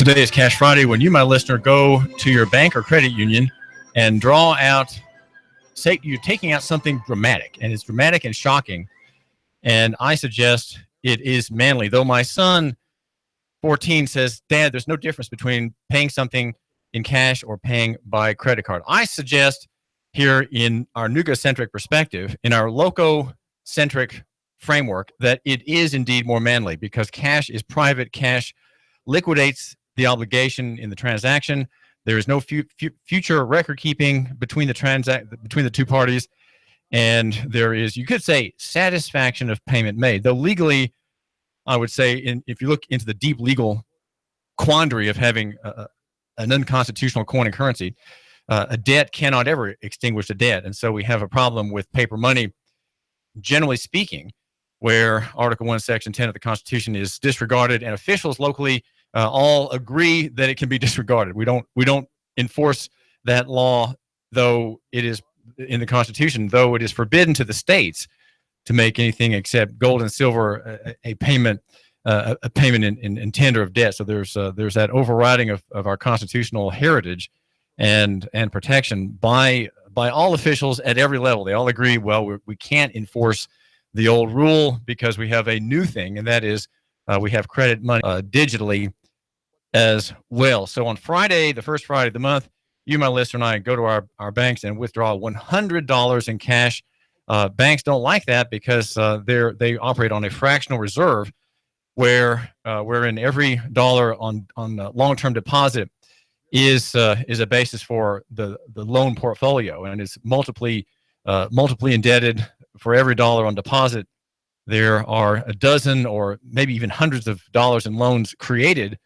Today is Cash Friday, when you, my listener, go to your bank or credit union and draw out, say you're taking out something dramatic, and it's dramatic and shocking. And I suggest it is manly. Though my son, 14, says, Dad, there's no difference between paying something in cash or paying by credit card. I suggest here in our Nooga-centric perspective, in our loco-centric framework, that it is indeed more manly, because cash is private. Cash liquidates the obligation in the transaction. There is no future record keeping between the two parties, and there is, you could say, satisfaction of payment made. Though legally, I would say, if you look into the deep legal quandary of having an unconstitutional coin and currency, a debt cannot ever extinguish a debt, and so we have a problem with paper money, generally speaking, where Article 1, Section 10 of the Constitution is disregarded, and officials locally all agree that it can be disregarded. We don't enforce that law, though it is in the Constitution, though it is forbidden to the states to make anything except gold and silver a payment in tender of debt. So there's that overriding of our constitutional heritage and protection by all officials at every level. They all agree, well, we can't enforce the old rule because we have a new thing, and that is we have credit money digitally as well. So on Friday, the first Friday of the month, you, my listener, and I go to our banks and withdraw $100 in cash. Banks don't like that because they operate on a fractional reserve, wherein every dollar on long-term deposit is a basis for the loan portfolio, and it's multiply indebted. For every dollar on deposit, there are a dozen or maybe even hundreds of dollars in loans created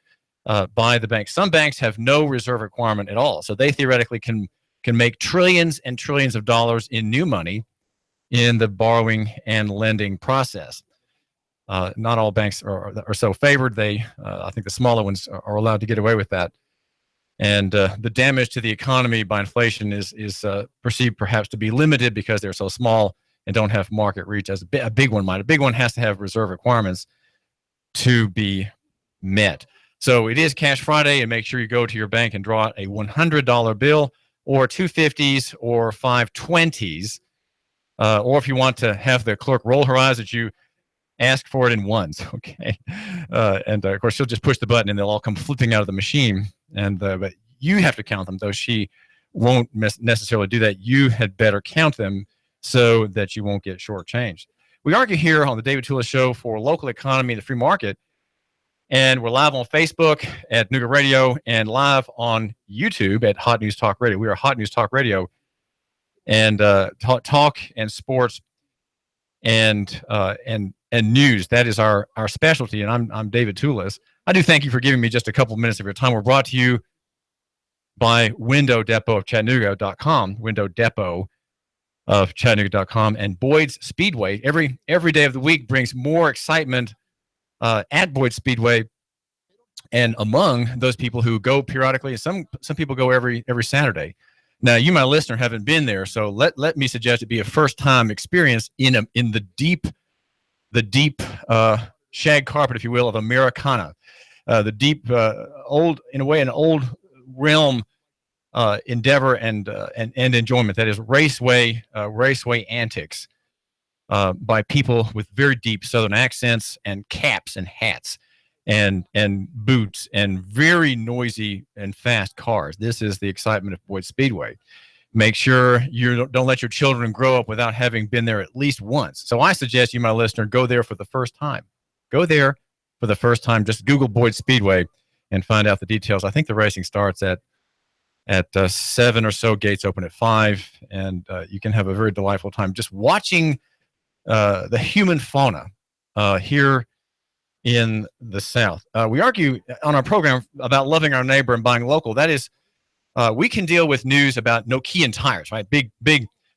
by the bank. Some banks have no reserve requirement at all, so they theoretically can make trillions and trillions of dollars in new money in the borrowing and lending process. Not all banks are so favored. I think the smaller ones are allowed to get away with that. And the damage to the economy by inflation is perceived perhaps to be limited because they're so small and don't have market reach as a big one might. A big one has to have reserve requirements to be met. So it is Cash Friday, and make sure you go to your bank and draw out a $100 bill or two 50s or five 20s. Or if you want to have the clerk roll her eyes at you, ask for it in ones, okay? And of course, she'll just push the button and they'll all come flipping out of the machine. But you have to count them, though she won't necessarily do that. You had better count them so that you won't get shortchanged. We argue here on the David Tulis Show for local economy and the free market, and we're live on Facebook at Nooga Radio and live on YouTube at Hot News Talk Radio. We are Hot News Talk Radio, and talk and sports and news. That is our specialty, and I'm David Tulis. I do thank you for giving me just a couple minutes of your time. We're brought to you by Window Depot of Chattanooga.com, Window Depot of Chattanooga.com, and Boyd's Speedway. Every day of the week brings more excitement at Boyd's Speedway, and among those people who go periodically, some people go every Saturday. Now, you, my listener, haven't been there, so let me suggest it be a first-time experience in the deep shag carpet, if you will, of Americana, the deep old, in a way, an old realm endeavor and enjoyment. That is raceway antics by people with very deep Southern accents and caps and hats and boots and very noisy and fast cars. This is the excitement of Boyd Speedway. Make sure you don't let your children grow up without having been there at least once. So I suggest you, my listener, go there for the first time. Go there for the first time. Just Google Boyd Speedway and find out the details. I think the racing starts at 7 or so. Gates open at 5, and you can have a very delightful time just watching the human fauna here in the South. We argue on our program about loving our neighbor and buying local. That is, we can deal with news about Nokian tires, right? Big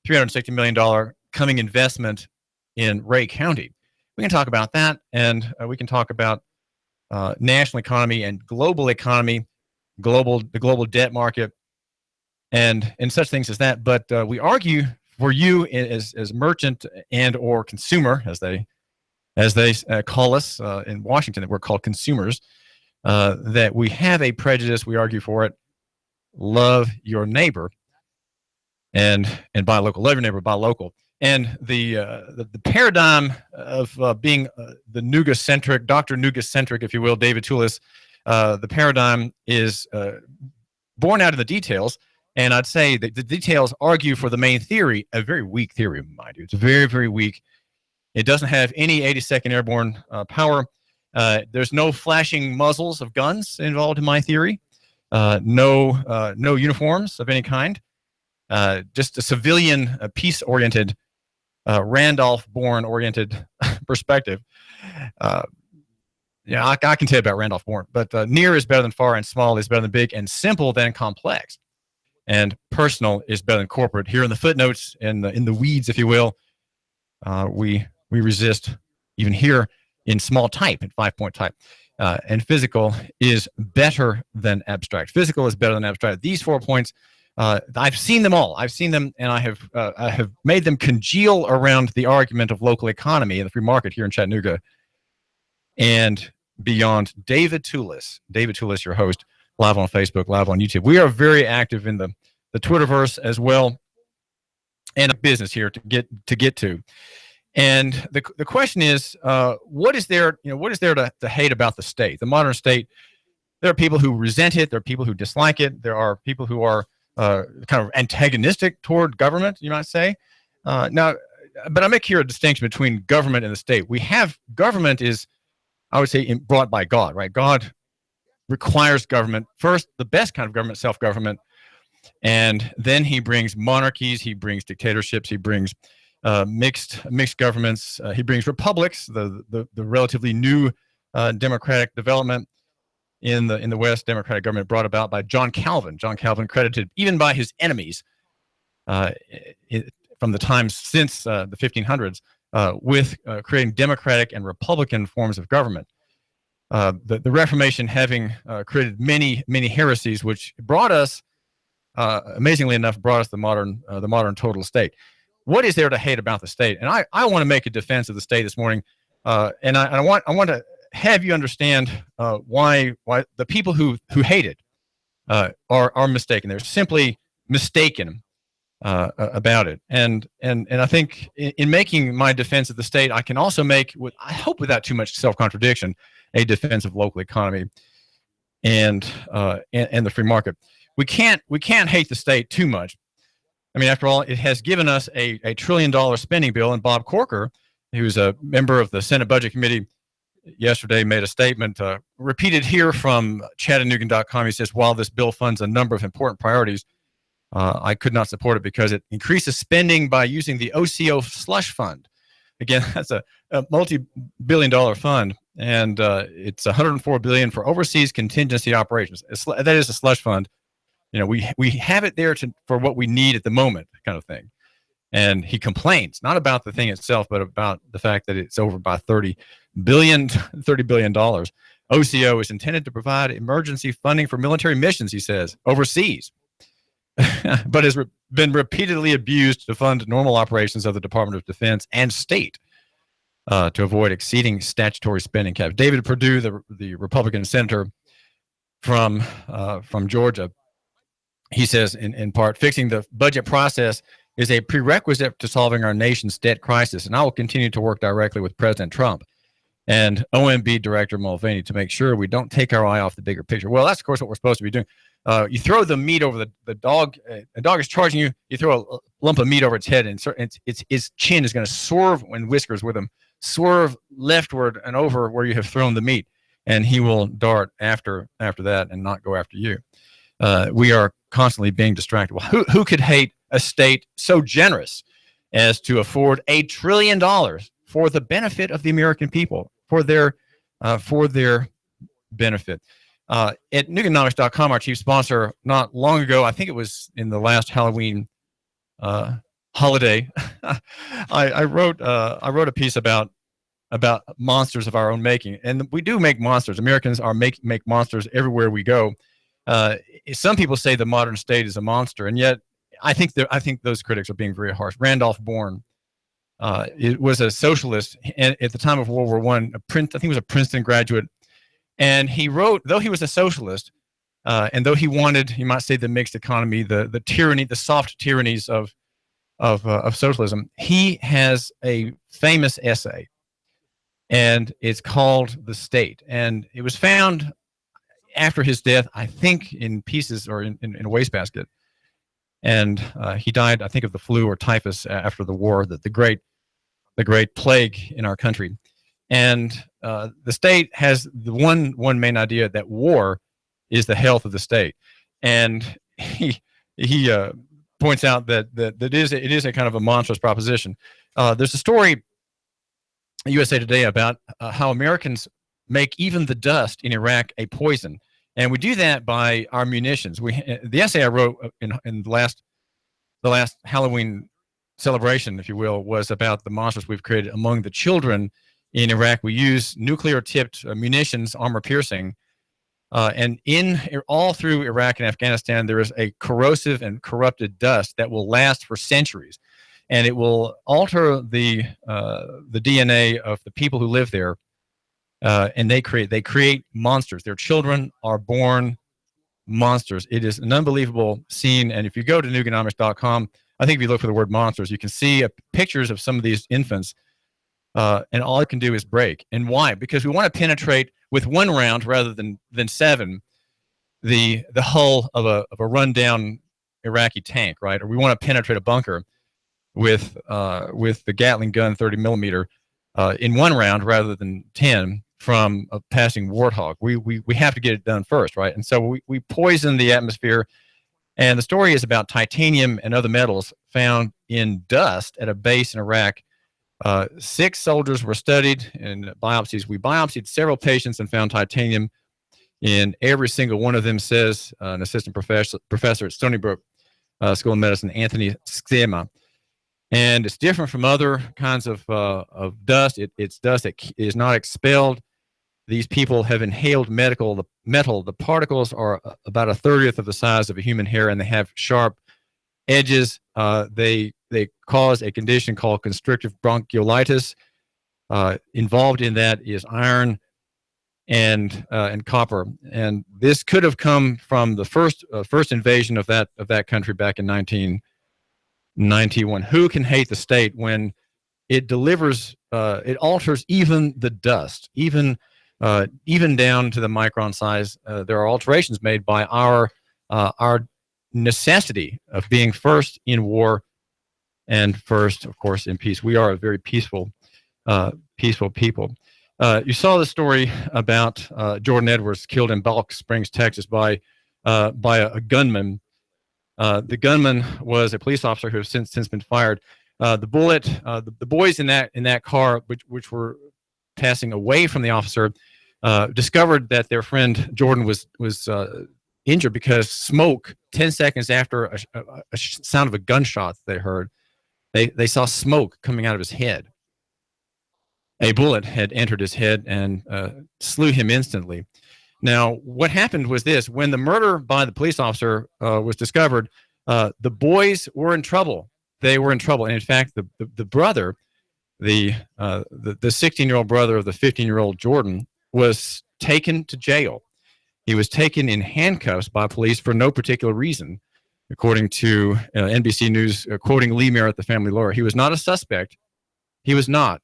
$360 million coming investment in Ray County. We can talk about that, and we can talk about national economy and global economy, the global debt market, and such things as that. But we argue for you as merchant and or consumer, as they call us in Washington. We're called consumers. that we have a prejudice. We argue for it. Love your neighbor, and buy local. Love your neighbor, buy local. And the paradigm of being the Nooga-centric, Dr. Nooga-centric, if you will, David Tulis, the paradigm is born out of the details. And I'd say that the details argue for the main theory, a very weak theory, mind you. It's very, very weak. It doesn't have any 82nd Airborne power. There's no flashing muzzles of guns involved in my theory. No uniforms of any kind. Just a civilian, peace-oriented, Randolph-Bourne-oriented perspective. Yeah, I can tell you about Randolph Bourne, but near is better than far, and small is better than big, and simple than complex, and personal is better than corporate. Here in the footnotes, in the weeds, if you will, we resist even here in small type, in 5-point type, and physical is better than abstract. Physical is better than abstract. These 4 points. I've seen them all. I've seen them, and I have made them congeal around the argument of local economy and the free market here in Chattanooga and beyond. David Tulis, your host, live on Facebook, live on YouTube. We are very active in the Twitterverse as well, and a business here to get to. And the question is, what is there to hate about the state, the modern state? There are people who resent it. There are people who dislike it. There are people who are kind of antagonistic toward government, you might say. Now, but I make here a distinction between government and the state. We have government is, I would say, brought by God, right? God requires government first, the best kind of government, self-government, and then he brings monarchies, he brings dictatorships, he brings mixed governments, he brings republics, the relatively new democratic development in the West, democratic government brought about by John Calvin. John Calvin, credited even by his enemies from the times since the 1500s with creating democratic and republican forms of government. The Reformation having created many heresies, which brought us, amazingly enough, the modern total state. What is there to hate about the state? And I want to make a defense of the state this morning, and I want to have you understand why the people who hate it are mistaken. They're simply mistaken about it. And I think in making my defense of the state, I can also make, I hope without too much self-contradiction, a defense of local economy and the free market. We can't hate the state too much. I mean, after all, it has given us a $1 trillion spending bill, and Bob Corker, who's a member of the Senate Budget Committee, yesterday made a statement, repeated here from Chattanooga.com. He says, while this bill funds a number of important priorities, I could not support it because it increases spending by using the OCO slush fund. Again, that's a multi-billion-dollar fund, and it's $104 billion for overseas contingency operations. That is a slush fund. You know, we have it there for what we need at the moment, kind of thing. And he complains not about the thing itself, but about the fact that it's over by $30 billion. OCO is intended to provide emergency funding for military missions, he says, overseas, but has been repeatedly abused to fund normal operations of the Department of Defense and state to avoid exceeding statutory spending caps. David Perdue, the Republican senator from Georgia, he says, in part, fixing the budget process is a prerequisite to solving our nation's debt crisis, and I will continue to work directly with President Trump and OMB Director Mulvaney to make sure we don't take our eye off the bigger picture. Well, that's, of course, what we're supposed to be doing. You throw the meat over the dog. A dog is charging you. You throw a lump of meat over its head, and its chin is going to swerve, and whiskers with him, swerve leftward and over where you have thrown the meat, and he will dart after that and not go after you. We are constantly being distracted. Well, who could hate a state so generous as to afford $1 trillion for the benefit of the American people, for their benefit? At Nokian.com, our chief sponsor, not long ago, I think it was in the last Halloween holiday, I wrote a piece about monsters of our own making, and we do make monsters. Americans make monsters everywhere we go. Some people say the modern state is a monster, and yet I think those critics are being very harsh. Randolph Bourne, it was a socialist, and at the time of World War I, I think he was a Princeton graduate, And he wrote, though he was a socialist, and though he wanted, you might say, the mixed economy, the tyranny, the soft tyrannies of socialism, he has a famous essay, and it's called "The State," and it was found after his death, I think, in pieces or in a wastebasket. And he died, I think, of the flu or typhus after the war, the great plague in our country. And the state has the one main idea that war is the health of the state. And he points out that it is a kind of a monstrous proposition. There's a story in USA Today about how Americans make even the dust in Iraq a poison. And we do that by our munitions. The essay I wrote in the last Halloween celebration, if you will, was about the monsters we've created among the children in Iraq. We use nuclear-tipped munitions, armor-piercing, and all through Iraq and Afghanistan, there is a corrosive and corrupted dust that will last for centuries, and it will alter the DNA of the people who live there. And they create monsters. Their children are born monsters. It is an unbelievable scene. And if you go to Nooganomics.com, I think if you look for the word monsters, you can see pictures of some of these infants. And all it can do is break. And why? Because we want to penetrate with one round rather than 7 the hull of a rundown Iraqi tank, right? Or we want to penetrate a bunker with the Gatling gun 30 millimeter in one round rather than 10 from a passing warthog. We have to get it done first, right? And so we poison the atmosphere. And the story is about titanium and other metals found in dust at a base in Iraq. 6 soldiers were studied in biopsies. We biopsied several patients and found titanium in every single one of them, says an assistant professor at Stony Brook School of Medicine, Anthony Schema. And it's different from other kinds of dust. It's dust that is not expelled. These people have inhaled metal. The particles are about 1/30 of the size of a human hair, and they have sharp edges. They cause a condition called constrictive bronchiolitis. Involved in that is iron and copper. And this could have come from the first invasion of that country back in 1991. Who can hate the state when it delivers? It alters even the dust, even down to the micron size. There are alterations made by our necessity of being first in war and first, of course, in peace. We are a very peaceful people. You saw the story about Jordan Edwards killed in Balk Springs, Texas, by a gunman. The gunman was a police officer who has since been fired. The bullet, the boys in that car, which were passing away from the officer, discovered that their friend Jordan was injured because smoke. 10 seconds after a sound of a gunshot they heard, they saw smoke coming out of his head. A bullet had entered his head and slew him instantly. Now, what happened was this: when the murder by the police officer was discovered, the boys were in trouble. They were in trouble, and in fact, the brother, the 16-year-old brother of the 15-year-old Jordan, was taken to jail. He was taken in handcuffs by police for no particular reason, according to NBC News, quoting Lee Merritt, the family lawyer. He was not a suspect. He was not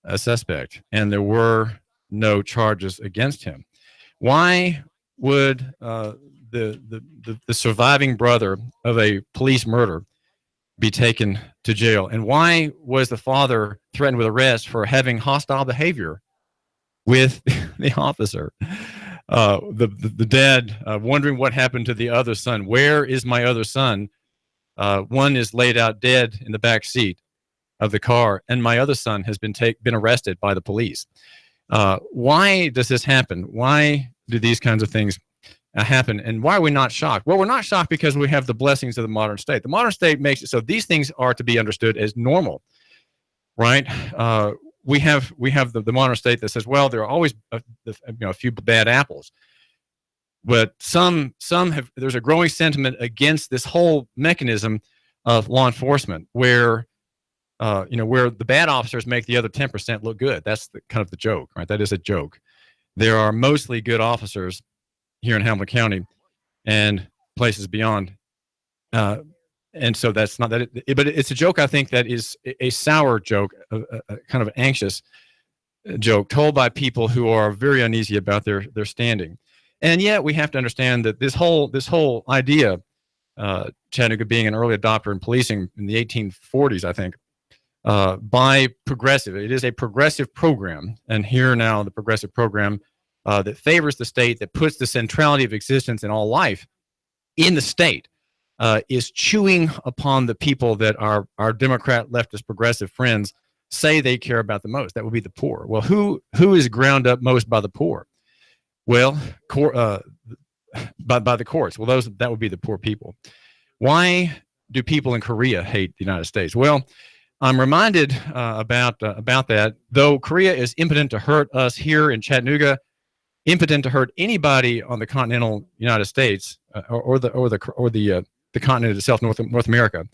a suspect, and there were no charges against him. Why would the surviving brother of a police murder be taken to jail? And why was the father threatened with arrest for having hostile behavior with the officer? The dad wondering what happened to the other son. Where is my other son? One is laid out dead in the back seat of the car, and my other son has been arrested by the police. Why does this happen? Why do these kinds of things happen? And why are we not shocked? Well, we're not shocked because we have the blessings of the modern state. The modern state makes it so these things are to be understood as normal, right? We have the modern state that says, well, there are always a few bad apples, but some have. There's a growing sentiment against this whole mechanism of law enforcement, where where the bad officers make the other 10% look good. That's kind of the joke, right? That is a joke. there are mostly good officers here in Hamilton County and places beyond. And so that's not that, but it's a joke, I think, that is a sour joke, a kind of anxious joke told by people who are very uneasy about their standing. And yet we have to understand that this whole idea, Chattanooga being an early adopter in policing in the 1840s, I think, by progressive, it is a progressive program. And here now the progressive program that favors the state, that puts the centrality of existence in all life in the state, is chewing upon the people that our Democrat, leftist, progressive friends say they care about the most. That would be the poor. Well, who is ground up most by the poor? Well, by the courts. Well, that would be the poor people. Why do people in Korea hate the United States? Well, I'm reminded about that. Though Korea is impotent to hurt us here in Chattanooga, impotent to hurt anybody on the continental United States or the continent itself, North America.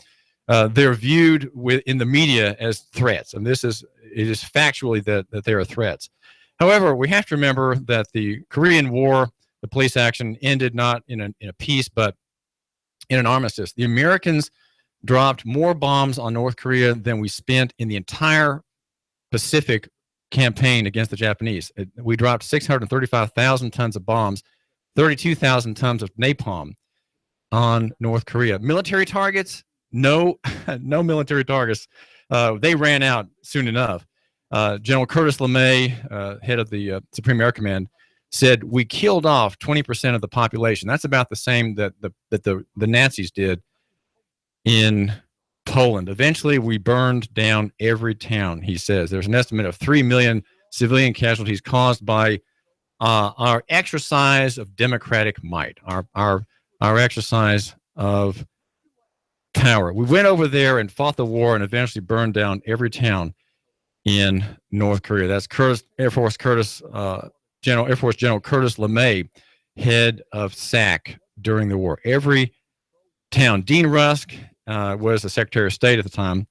They're viewed in the media as threats, and it is factually that they are threats. However, we have to remember that the Korean War, the police action, ended not in a peace, but in an armistice. The Americans dropped more bombs on North Korea than we spent in the entire Pacific campaign against the Japanese. We dropped 635,000 tons of bombs, 32,000 tons of napalm on North Korea. Military targets? No, no military targets. They ran out soon enough. General Curtis LeMay, head of the Supreme Air Command, said we killed off 20% of the population. That's about the same that the Nazis did in Poland. Eventually, we burned down every town, he says. There's an estimate of 3 million civilian casualties caused by our exercise of democratic might, our exercise of power. We went over there and fought the war and eventually burned down every town in North Korea. That's Air Force General Curtis LeMay, head of SAC during the war. Every town. Dean Rusk was the Secretary of State at the time,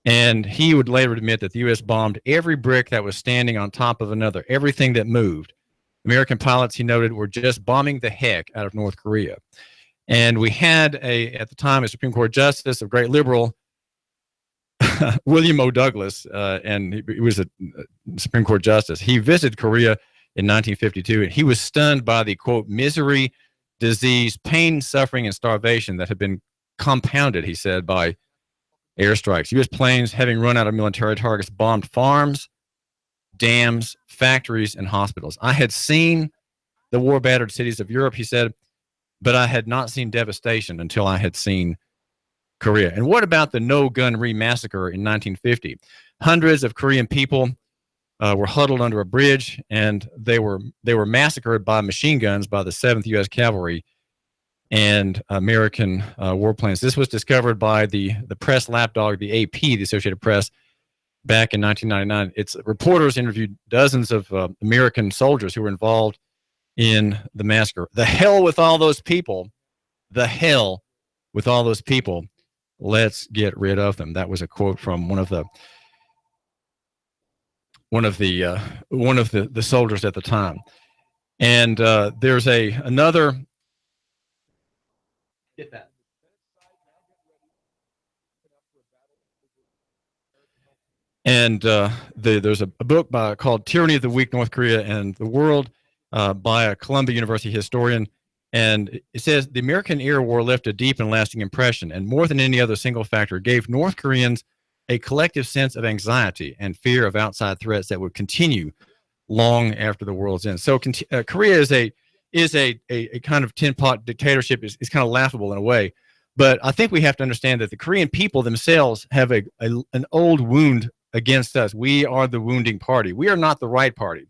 and he would later admit that the U.S. bombed every brick that was standing on top of another, everything that moved. American pilots, he noted, were just bombing the heck out of North Korea. And we had, at the time, a Supreme Court justice, a great liberal, William O. Douglas, and he was a Supreme Court justice. He visited Korea in 1952, and he was stunned by the, quote, misery, disease, pain, suffering, and starvation that had been compounded, he said, by airstrikes. U.S. planes, having run out of military targets, bombed farms, dams, factories, and hospitals. I had seen the war-battered cities of Europe, he said, but I had not seen devastation until I had seen Korea. And what about the No Gun Ri massacre in 1950? Hundreds of Korean people were huddled under a bridge, and they were massacred by machine guns by the 7th U.S. Cavalry and American warplanes. This was discovered by the press lapdog, the AP, the Associated Press, back in 1999. Its reporters interviewed dozens of American soldiers who were involved in the massacre. The hell with all those people. The hell with all those people. Let's get rid of them. That was a quote from one of the soldiers at the time. And there's another. Get that. And there's a book called Tyranny of the Weak, North Korea and the World by a Columbia University historian. And it says, the American-era war left a deep and lasting impression, and more than any other single factor, gave North Koreans a collective sense of anxiety and fear of outside threats that would continue long after the world's end. So Korea is a kind of tin pot dictatorship. Is kind of laughable in a way. But I think we have to understand that the Korean people themselves have an old wound against us. We are the wounding party. We are not the right party.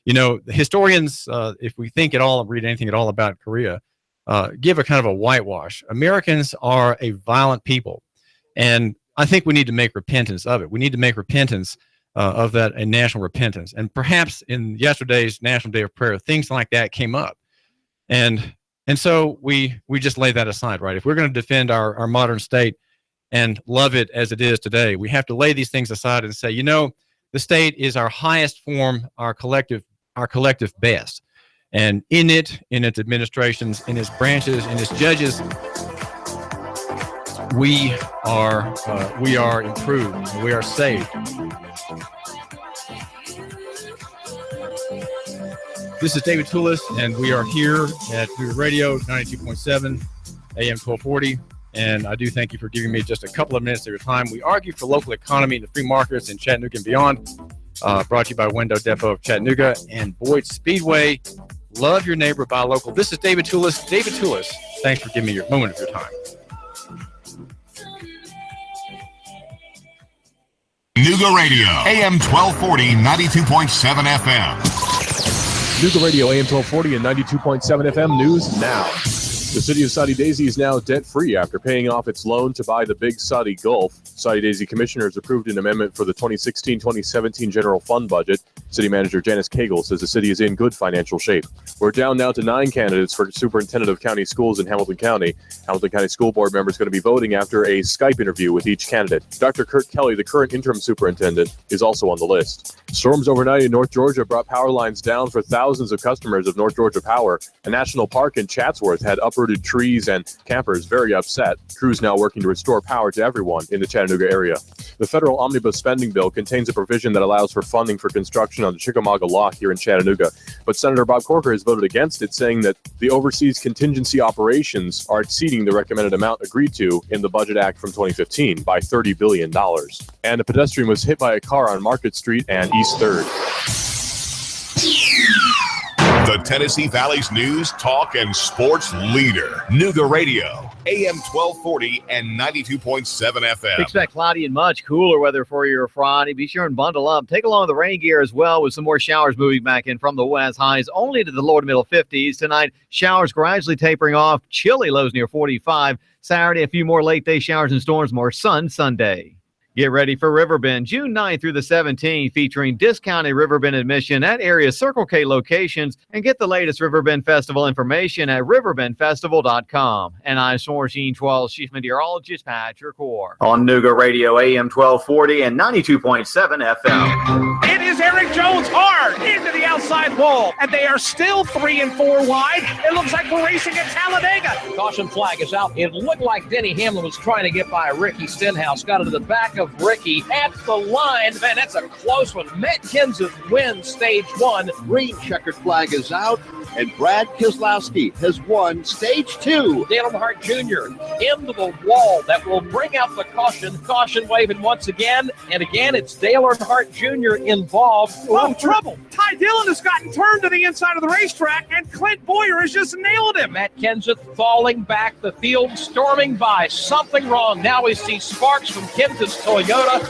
You know, historians, if we think at all, read anything at all about Korea, give a kind of a whitewash. Americans are a violent people, and I think we need to make repentance of it. We need to make repentance of that, a national repentance. And perhaps in yesterday's National Day of Prayer, things like that came up. And so we just lay that aside, right? If we're going to defend our modern state and love it as it is today, we have to lay these things aside and say, you know, the state is our highest form, our collective our collective best. And in its administrations, in its branches, in its judges, we are improved. We are saved. This is David Tulis, and we are here at Nooga Radio 92.7 AM 1240. And I do thank you for giving me just a couple of minutes of your time. We argue for local economy and the free markets in Chattanooga and beyond. Brought to you by Window Depot of Chattanooga and Boyd Speedway. Love your neighbor, buy local. This is David Tulis. David Tulis, thanks for giving me your moment of your time. Nooga Radio, AM 1240, 92.7 FM. Nooga Radio, AM 1240 and 92.7 FM. News now. The city of Saudi Daisy is now debt-free after paying off its loan to buy the Big Saudi Gulf. Saudi Daisy commissioners approved an amendment for the 2016-2017 general fund budget. City manager Janice Cagle says the city is in good financial shape. We're down now to 9 candidates for superintendent of county schools in Hamilton County. Hamilton County School Board members going to be voting after a Skype interview with each candidate. Dr. Kurt Kelly, the current interim superintendent, is also on the list. Storms overnight in North Georgia brought power lines down for thousands of customers of North Georgia Power. A national park in Chatsworth had uprooted trees and campers very upset. Crews now working to restore power to everyone in the Chattanooga area. The federal omnibus spending bill contains a provision that allows for funding for construction on the Chickamauga Lock here in Chattanooga. But Senator Bob Corker has voted against it, saying that the overseas contingency operations are exceeding the recommended amount agreed to in the Budget Act from 2015 by $30 billion. And a pedestrian was hit by a car on Market Street and East 3rd. The Tennessee Valley's news, talk, and sports leader. Nooga Radio, AM 1240 and 92.7 FM. Expect cloudy and much cooler weather for your Friday. Be sure and bundle up. Take along the rain gear as well, with some more showers moving back in from the west. Highs only to the lower to middle 50s. Tonight, showers gradually tapering off. Chilly lows near 45. Saturday, a few more late day showers and storms. More sun Sunday. Get ready for Riverbend, June 9th through the 17th, featuring discounted Riverbend admission at area Circle K locations, and get the latest Riverbend Festival information at riverbendfestival.com. And I'm Source 12 Chief Meteorologist Patrick Orr. On Nooga Radio, AM 1240 and 92.7 FM. It is Eric Jones hard into the outside wall, and they are still 3 and 4 wide. It looks like we're racing at Talladega. Caution flag is out. It looked like Denny Hamlin was trying to get by Ricky Stenhouse, got into the back of Ricky at the line. Man, that's a close one. Matt Kenseth wins stage 1. Green checkered flag is out, and Brad Keselowski has won stage 2. Dale Earnhardt Jr. into the wall. That will bring out the caution. Caution waving once again. And again, it's Dale Earnhardt Jr. involved. Oh, trouble. Ty Dillon has gotten turned to the inside of the racetrack, and Clint Boyer has just nailed him. Matt Kenseth falling back. The field storming by. Something wrong. Now we see sparks from Kenseth's Toyota.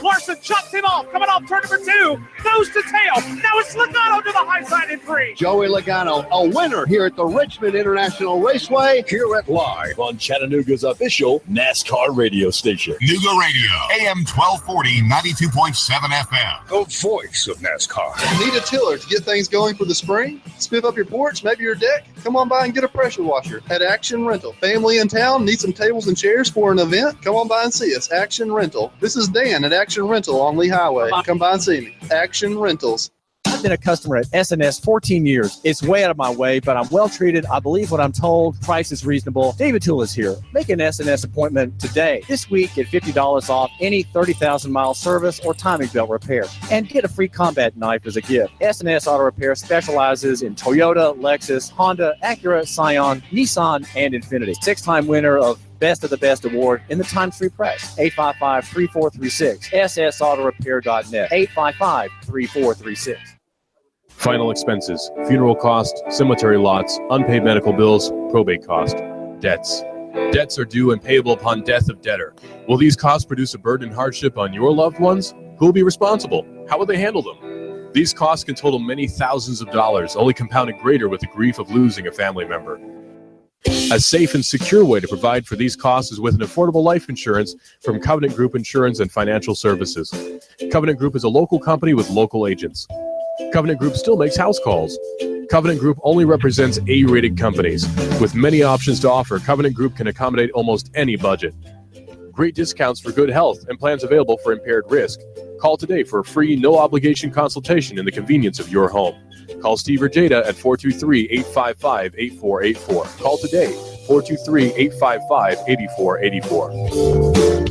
Larson chops him off, coming off turn number 2, nose to tail. Now it's Logano to the high side in 3. Joey Logano, a winner here at the Richmond International Raceway, here at live on Chattanooga's official NASCAR radio station. Nooga Radio, AM 1240, 92.7 FM. The voice of NASCAR. Need a tiller to get things going for the spring? Spiff up your porch, maybe your deck? Come on by and get a pressure washer at Action Rental. Family in town, need some tables and chairs for an event? Come on by and see us, Action Rental. This is Dan at Action Rental on Lee Highway. Come by and see me. Action Rentals. I've been a customer at SNS 14 years. It's way out of my way, but I'm well treated. I believe what I'm told. Price is reasonable. David Tulis here. Make an SNS appointment today. This week, get $50 off any 30,000-mile service or timing belt repair. And get a free combat knife as a gift. SNS Auto Repair specializes in Toyota, Lexus, Honda, Acura, Scion, Nissan, and Infiniti. 6-time winner of Best of the Best award in the Times Free Press. 855-3436. ssautorepair.net. 855-3436. Final expenses, funeral costs, cemetery lots, unpaid medical bills, probate cost, debts. Debts are due and payable upon death of debtor. Will these costs produce a burden and hardship on your loved ones? Who will be responsible? How will they handle them? These costs can total many thousands of dollars, only compounded greater with the grief of losing a family member. A safe and secure way to provide for these costs is with an affordable life insurance from Covenant Group Insurance and Financial Services. Covenant Group is a local company with local agents. Covenant Group still makes house calls. Covenant Group only represents A-rated companies. With many options to offer, Covenant Group can accommodate almost any budget. Great discounts for good health and plans available for impaired risk. Call today for a free, no-obligation consultation in the convenience of your home. Call Steve or Jada at 423-855-8484. Call today, 423-855-8484.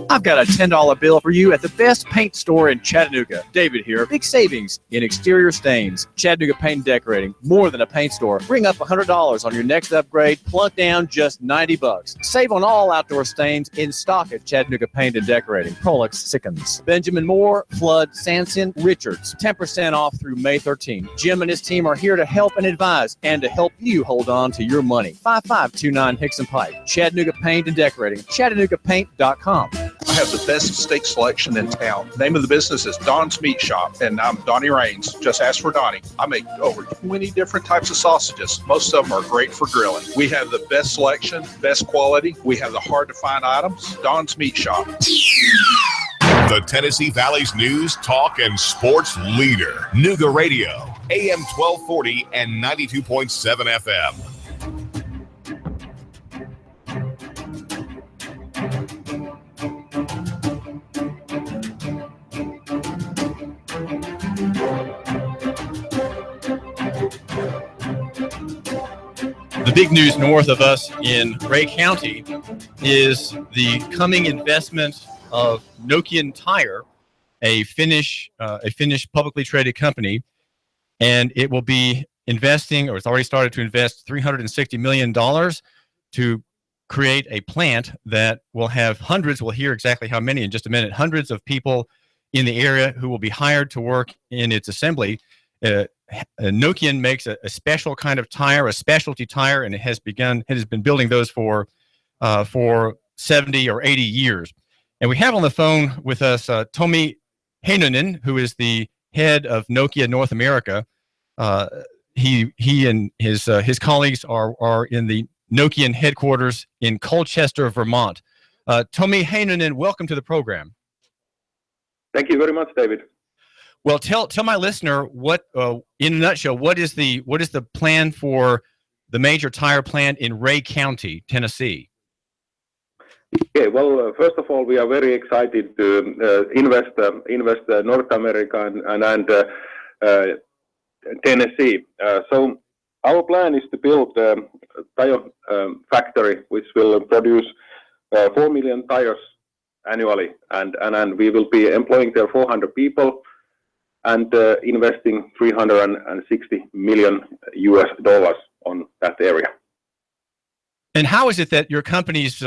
I've got a $10 bill for you at the best paint store in Chattanooga. David here. Big savings in exterior stains. Chattanooga Paint and Decorating. More than a paint store. Bring up $100 on your next upgrade. Plunk down just $90. Save on all outdoor stains in stock at Chattanooga Paint and Decorating. Prolix Sickens. Benjamin Moore, Flood, Sanson, Richards. 10% off through May 13. Jim and his team are here to help and advise and to help you hold on to your money. 5529 Hickson Pike. Chattanooga Paint and Decorating. ChattanoogaPaint.com. I have the best steak selection in town. Name of the business is Don's Meat Shop, and I'm Donnie Raines. Just ask for Donnie. I make over 20 different types of sausages. Most of them are great for grilling. We have the best selection, best quality. We have the hard-to-find items. Don's Meat Shop. The Tennessee Valley's news, talk, and sports leader. Nooga Radio, AM 1240 and 92.7 FM. The big news north of us in Ray County is the coming investment of Nokian Tire, a Finnish publicly traded company, and it will be investing, or it's already started to invest, $360 million to create a plant that will have hundreds, we'll hear exactly how many in just a minute, hundreds of people in the area who will be hired to work in its assembly. Nokian makes a special kind of tire, a specialty tire, and it has been building those for 70 or 80 years. And we have on the phone with us Tomi Heinone, who is the head of Nokia North America. He and his colleagues are in the Nokian headquarters in Colchester, Vermont. Tomi Heinone, welcome to the program. Thank you very much, David. Well, tell my listener what, in a nutshell, what is the plan for the major tire plant in Ray County, Tennessee? Okay. Well, first of all, we are very excited to invest North America and Tennessee. So our plan is to build a tire factory which will produce 4 million tires annually, and we will be employing there 400 people. And investing $360 million on that area. And how is it that your company's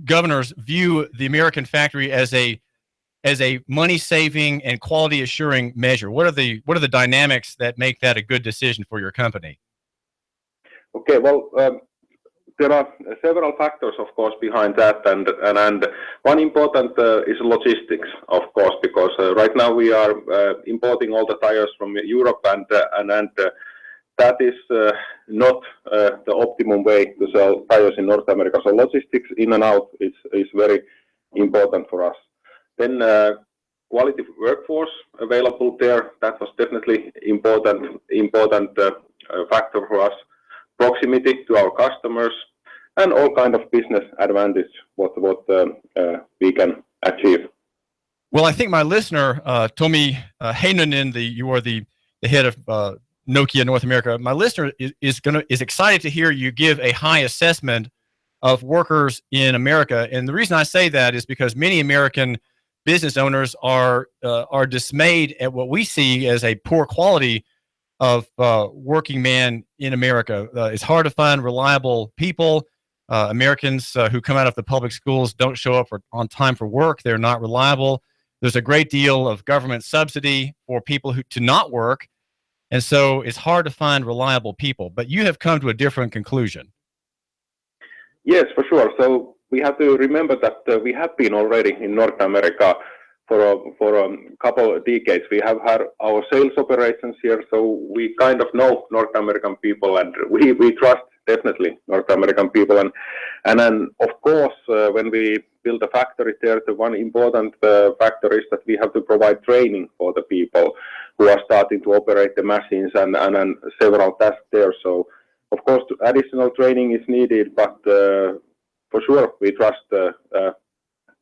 governors view the American factory as a money-saving and quality-assuring measure? What are the dynamics that make that a good decision for your company? Okay, well, there are several factors, of course, behind that, and one important is logistics, of course, because right now we are importing all the tires from Europe, and that is not the optimum way to sell tires in North America. So logistics in and out is very important for us. Then quality workforce available there, that was definitely important factor for us. Proximity to our customers, and all kind of business advantage what we can achieve. Well, I think my listener, Tomi Heinone, you are the head of Nokia North America. My listener is excited to hear you give a high assessment of workers in America, and the reason I say that is because many American business owners are dismayed at what we see as a poor quality of working man in America. It's hard to find reliable people. Americans who come out of the public schools don't show up on time for work. They're not reliable. There's a great deal of government subsidy for people to not work. And so it's hard to find reliable people. But you have come to a different conclusion. Yes, for sure. So we have to remember that we have been already in North America for a couple of decades. We have had our sales operations here, so we kind of know North American people, and we trust definitely North American people. And then, of course, when we build a factory there, the one important factor is that we have to provide training for the people who are starting to operate the machines and several tasks there. So, of course, additional training is needed, but for sure we trust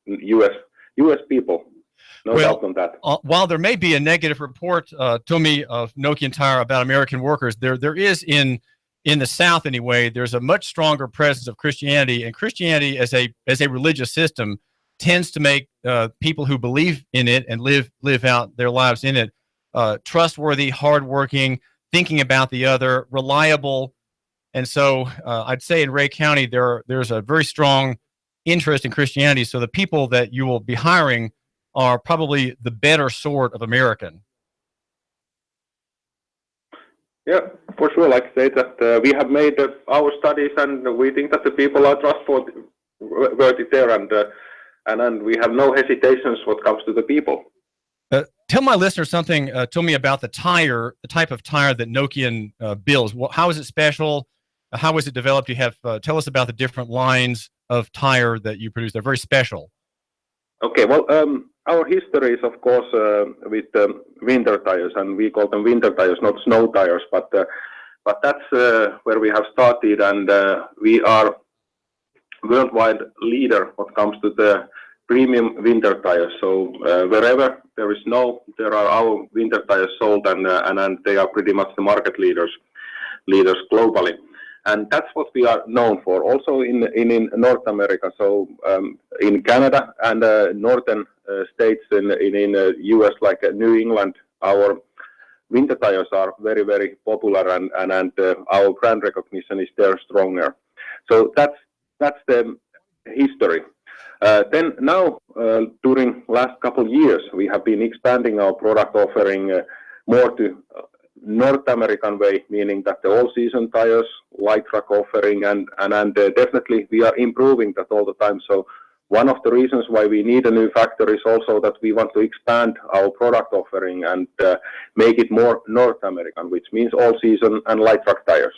U.S. U.S. people. No doubt on that. While there may be a negative report, Tomi, of Nokian Tire about American workers, there is in the South anyway. There's a much stronger presence of Christianity, and Christianity as a religious system tends to make people who believe in it and live out their lives in it trustworthy, hardworking, thinking about the other, reliable. And so I'd say in Ray County there's a very strong interest in Christianity. So the people that you will be hiring are probably the better sort of American. Yeah, for sure. Like I say that we have made our studies, and we think that the people are trustworthy there, and we have no hesitations when it comes to the people. Tell my listeners something, Tomi, about the type of tire that Nokian builds. How is it special? How was it developed? You have tell us about the different lines of tire that you produce. They're very special. Okay, well, our history is, of course, with winter tires, and we call them winter tires, not snow tires. But that's where we have started, and we are worldwide leader when it comes to the premium winter tires. So wherever there is snow, there are our winter tires sold, and they are pretty much the market leaders globally. And that's what we are known for. Also in North America, so in Canada and northern states in U.S. like New England, our winter tires are very, very popular, and our brand recognition is there stronger. So that's the history. Then now, during last couple of years, we have been expanding our product offering more to North American way, meaning that the all-season tires, light truck offering, and definitely we are improving that all the time. So one of the reasons why we need a new factory is also that we want to expand our product offering and make it more North American, which means all-season and light truck tires.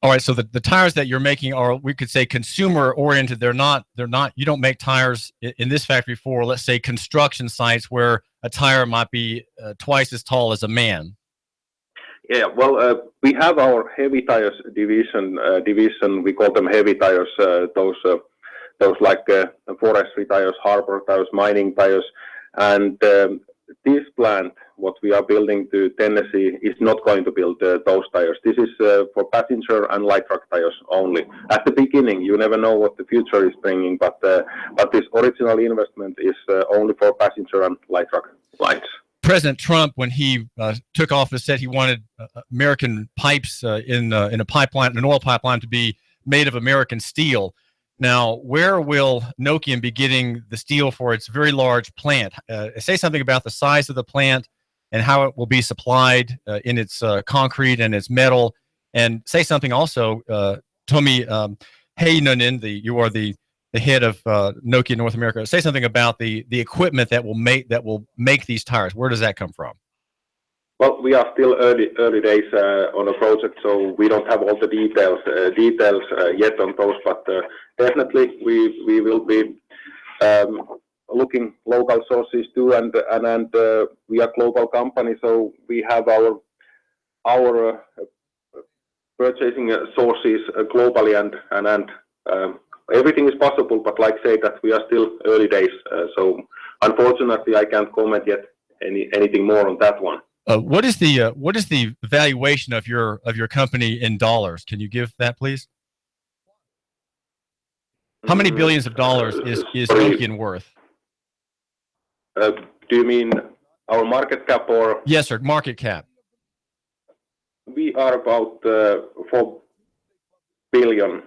All right, so the tires that you're making are, we could say, consumer-oriented. They're not. You don't make tires in this factory for, let's say, construction sites where a tire might be twice as tall as a man. Yeah, well, we have our heavy tires division. We call them heavy tires. Those like forestry tires, harbor tires, mining tires, and this plant, what we are building to Tennessee, is not going to build those tires. This is for passenger and light truck tires only. At the beginning, you never know what the future is bringing, but this original investment is only for passenger and light truck lines. President Trump, when he took office, said he wanted American pipes in a pipeline, an oil pipeline, to be made of American steel. Now, where will Nokian be getting the steel for its very large plant? Say something about the size of the plant and how it will be supplied in its concrete and its metal. And say something also, Tomi Heinone, you are the head of Nokian North America. Say something about the equipment that will make these tires. Where does that come from? Well, we are still early days on a project, so we don't have all the details yet on those. But definitely, we will be looking local sources too, and we are global company, so we have our purchasing sources globally, and everything is possible. But like I say, that we are still early days, so unfortunately, I can't comment yet anything more on that one. What is the valuation of your company in dollars? Can you give that, please? How many billions of dollars is Nokian worth? Do you mean our market cap or? Yes, sir. Market cap. We are about 4 billion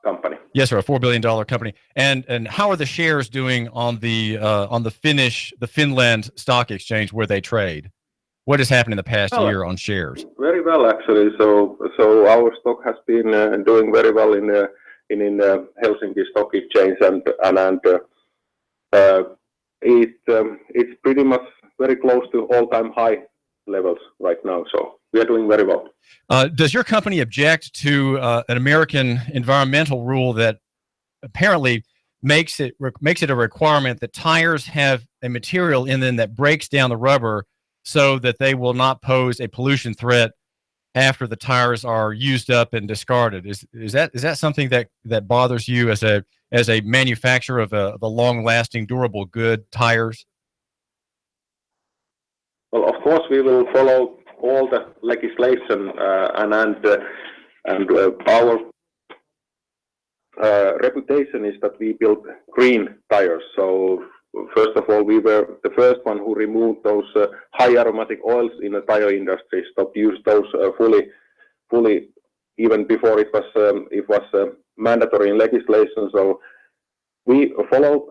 company. Yes, sir. A $4 billion company. And how are the shares doing on the Finland stock exchange where they trade? What has happened in the past year on shares? Very well, actually. So our stock has been doing very well in Helsinki Stock Exchange, and it's pretty much very close to all-time high levels right now. So we are doing very well. Does your company object to an American environmental rule that apparently makes it a requirement that tires have a material in them that breaks down the rubber so that they will not pose a pollution threat after the tires are used up and discarded? Is that something that bothers you as as a manufacturer of a long-lasting, durable good, tires? Well, of course, we will follow all the legislation, and our reputation is that we build green tires. So first of all, we were the first one who removed those high aromatic oils in the tire industry, stopped use those fully, even before it was mandatory in legislation. So we follow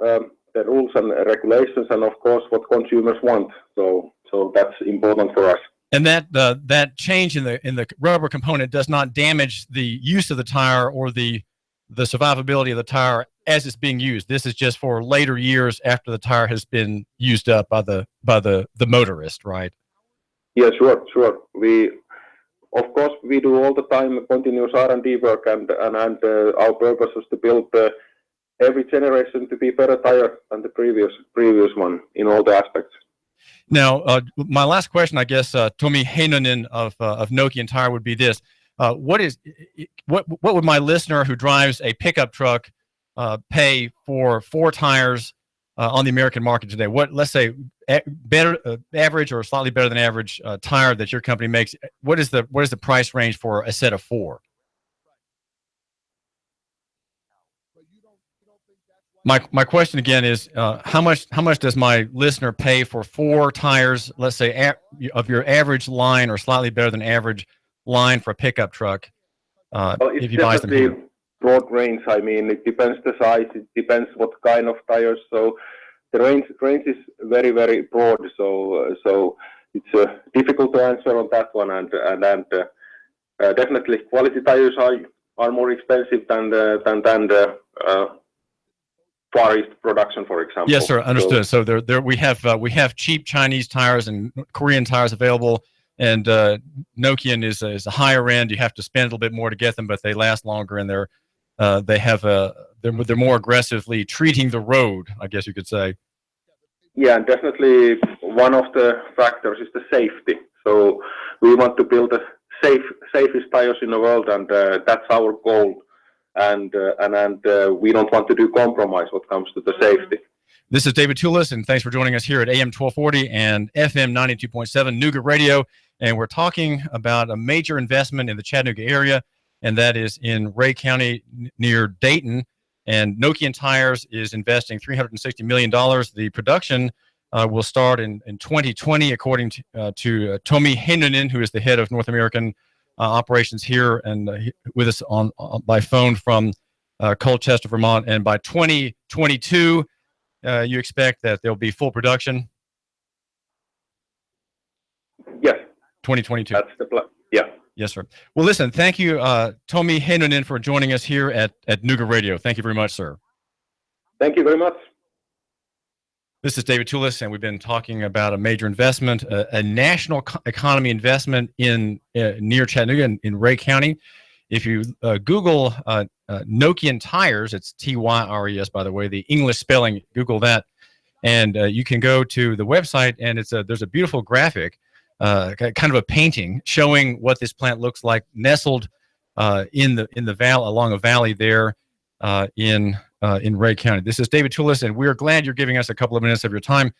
the rules and regulations, and of course what consumers want. So that's important for us. And that change in the rubber component does not damage the use of the tire or the survivability of the tire as it's being used. This is just for later years after the tire has been used up by the motorist, right? Yeah, sure. We, of course, we do all the time continuous R&D work, and our purpose is to build every generation to be better tire than the previous one in all the aspects. Now, my last question, I guess, Tomi Heinone of Nokian Tire would be this: what would my listener who drives a pickup truck pay for 4 tires on the American market today? What, let's say, better average or slightly better than average tire that your company makes? What is the price range for a set of 4? My question again is how much does my listener pay for 4 tires, let's say of your average line or slightly better than average line for a pickup truck? If you buy them here? Broad range. I mean, it depends the size. It depends what kind of tires. So the range is very, very broad. So it's difficult to answer on that one. And definitely quality tires are more expensive than the Far East production, for example. Yes, sir. Understood. So there we have cheap Chinese tires and Korean tires available, and Nokian is a higher end. You have to spend a little bit more to get them, but they last longer, and they're more aggressively treating the road, I guess you could say. Yeah, and definitely one of the factors is the safety. So we want to build the safest tires in the world, and that's our goal. And we don't want to do compromise when it comes to the safety. This is David Tulis, and thanks for joining us here at AM 1240 and FM 92.7 Nooga Radio. And we're talking about a major investment in the Chattanooga area, and that is in Ray County near Dayton. And Nokian Tires is investing $360 million. The production will start in 2020, according to Tomi Heinone, who is the head of North American operations here and with us on by phone from Colchester, Vermont. And by 2022, you expect that there'll be full production? Yes. 2022. That's the plan. Yeah. Yes, sir. Well, listen, thank you, Tomi Heinone, for joining us here at Nooga Radio. Thank you very much, sir. Thank you very much. This is David Tulis, and we've been talking about a major investment, a national economy investment in near Chattanooga in Ray County. If you Google Nokian Tires, it's Tyres, by the way, the English spelling, Google that, and you can go to the website, and there's a beautiful graphic, kind of a painting showing what this plant looks like, nestled in the valley, along a valley there in Ray County. This is David Tulis, and we're glad you're giving us a couple of minutes of your time.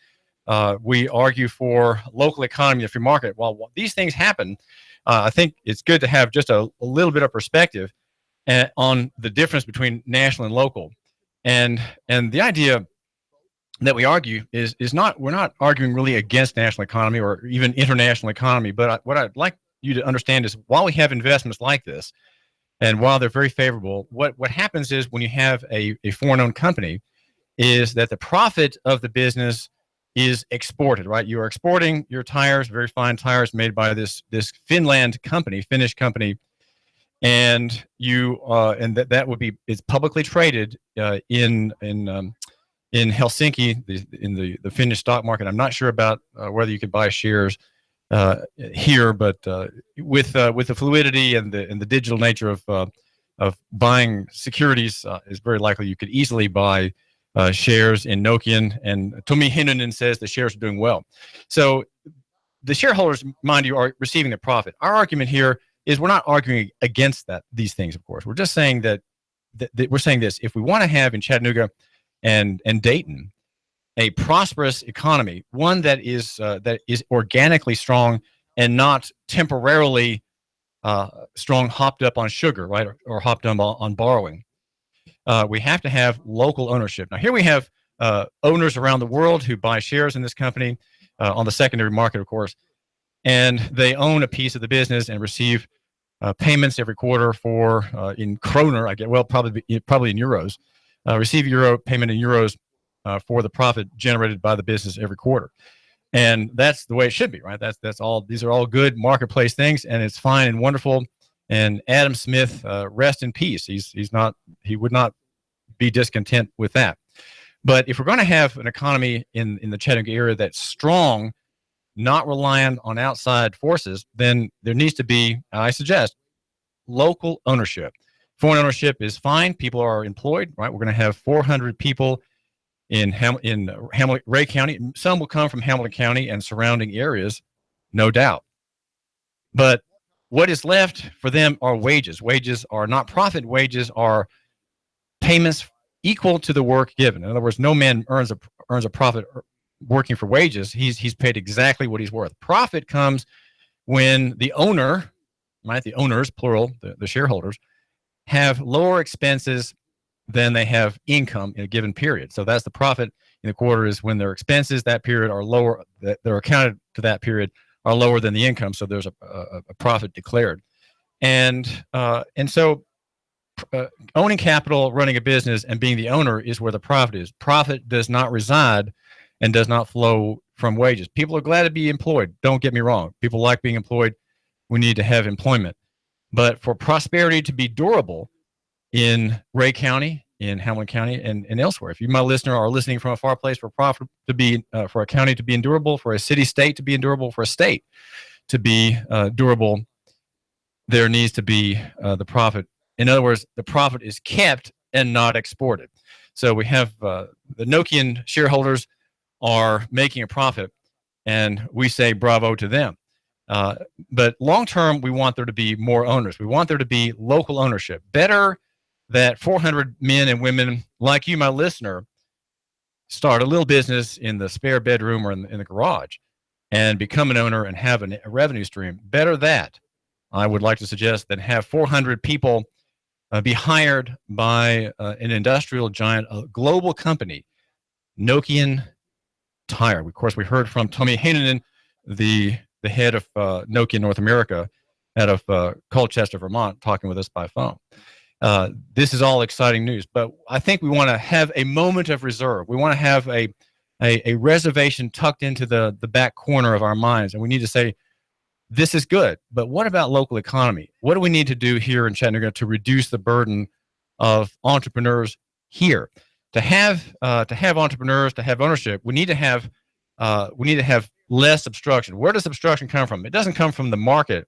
We argue for local economy and free market. While these things happen, I think it's good to have just a little bit of perspective on the difference between national and local. And the idea that we argue is we're not arguing really against national economy or even international economy. But what I'd like you to understand is while we have investments like this, and while they're very favorable, what happens is when you have a foreign-owned company is that the profit of the business is exported, right? You are exporting your tires, very fine tires made by this Finnish company, and that would be, it's publicly traded in Helsinki, in the Finnish stock market. I'm not sure about whether you could buy shares here, but with the fluidity and the digital nature of buying securities, is very likely you could easily buy shares in Nokian. And Tomi Heinone says the shares are doing well. So the shareholders, mind you, are receiving the profit. Our argument here is we're not arguing against these things, of course. We're just saying that we're saying this: if we want to have in Chattanooga and Dayton a prosperous economy, one that is organically strong and not temporarily strong, hopped up on sugar, right, or hopped up on borrowing, we have to have local ownership. Now, here we have owners around the world who buy shares in this company on the secondary market, of course, and they own a piece of the business and receive payments every quarter for in kroner. I get probably in euros. Receive payment in euros for the profit generated by the business every quarter, and that's the way it should be, right? That's all. These are all good marketplace things, and it's fine and wonderful. And Adam Smith, rest in peace. He would not be discontent with that. But if we're going to have an economy in the Chattanooga area that's strong, not reliant on outside forces, then there needs to be, I suggest, local ownership. Foreign ownership is fine. People are employed, right? We're going to have 400 people in Ray County. Some will come from Hamilton County and surrounding areas, no doubt. But what is left for them are wages. Wages are not profit. Wages are payments equal to the work given. In other words, no man earns a profit working for wages. He's paid exactly what he's worth. Profit comes when the owner, right, the owners, plural, the shareholders, have lower expenses than they have income in a given period. So that's the profit in the quarter, is when their expenses that period are lower, that they're accounted to that period, are lower than the income. So there's a profit declared. And so owning capital, running a business, and being the owner is where the profit is. Profit does not reside and does not flow from wages. People are glad to be employed. Don't get me wrong. People like being employed. We need to have employment. But for prosperity to be durable in Ray County, in Hamilton County, and elsewhere, if you, my listener, are listening from a far place, for profit to be, for a county to be endurable, for a city-state to be endurable, for a state to be durable, there needs to be the profit. In other words, the profit is kept and not exported. So we have the Nokian shareholders are making a profit, and we say bravo to them. But long term, we want there to be more owners. We want there to be local ownership. Better that 400 men and women like you, my listener, start a little business in the spare bedroom or in the garage and become an owner and have a revenue stream. Better that, I would like to suggest, than have 400 people be hired by an industrial giant, a global company, Nokian Tire. Of course, we heard from Tomi Heinone, the head of Nokian North America out of Colchester, Vermont, talking with us by phone. This is all exciting news, but I think we want to have a moment of reserve. We want to have a reservation tucked into the back corner of our minds, and we need to say, this is good, but what about local economy? What do we need to do here in Chattanooga to reduce the burden of entrepreneurs here? To have entrepreneurs, to have ownership, we need to have less obstruction. Where does obstruction come from? It doesn't come from the market.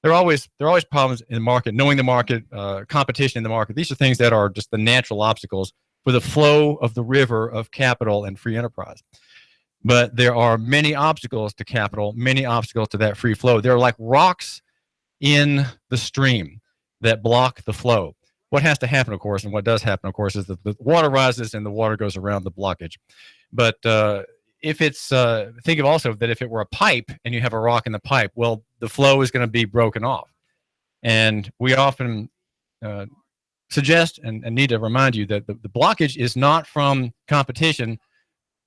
There are always problems in the market, knowing the market, competition in the market. These are things that are just the natural obstacles for the flow of the river of capital and free enterprise. But there are many obstacles to capital, many obstacles to that free flow. They're like rocks in the stream that block the flow. What has to happen, of course, and what does happen, of course, is that the water rises and the water goes around the blockage. But if it's, think of also that if it were a pipe and you have a rock in the pipe, well, the flow is going to be broken off. And we often suggest and need to remind you that the blockage is not from competition,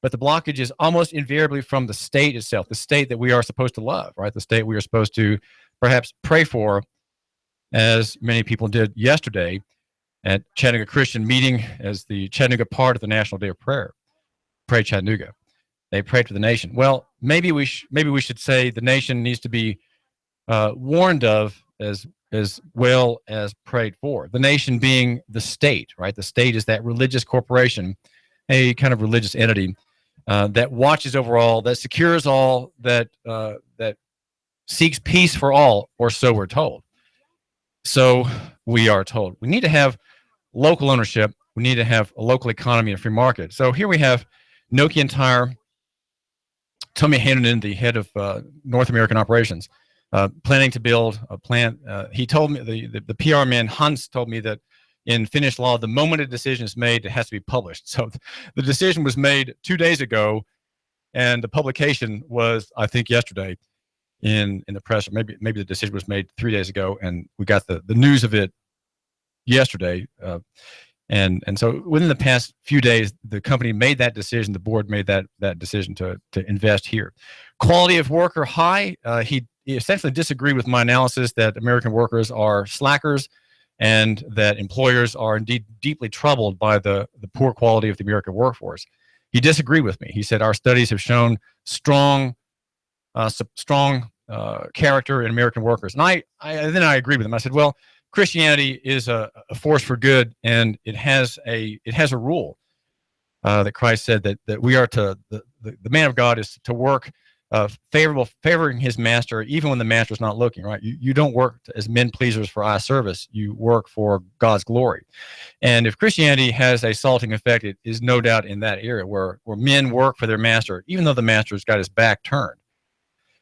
but the blockage is almost invariably from the state itself, the state that we are supposed to love, right? The state we are supposed to perhaps pray for, as many people did yesterday at Chattanooga Christian meeting as the Chattanooga part of the National Day of Prayer. Pray Chattanooga. They prayed for the nation. Well, maybe we should say the nation needs to be warned of as well as prayed for. The nation being the state, right? The state is that religious corporation, a kind of religious entity that watches over all, that secures all, that seeks peace for all, or so we're told. So we are told. We need to have local ownership. We need to have a local economy and free market. So here we have Nokian Tire, Tomi Heinone, the head of North American operations, planning to build a plant. He told me, the PR man Hans told me that in Finnish law, the moment a decision is made, it has to be published. So the decision was made 2 days ago, and the publication was, I think, yesterday in the press. Or maybe the decision was made 3 days ago, and we got the news of it yesterday. And so within the past few days, the company made that decision. The board made that decision to invest here. Quality of worker high. He essentially disagreed with my analysis that American workers are slackers and that employers are indeed deeply troubled by the poor quality of the American workforce. He disagreed with me. He said our studies have shown strong character in American workers. And I agreed with him. I said, well, Christianity is a force for good, and it has a rule that Christ said that we are to the man of God is to work favoring his master even when the master is not looking. Right? You don't work as men pleasers for eye service. You work for God's glory. And if Christianity has a salting effect, it is no doubt in that area where men work for their master even though the master's got his back turned.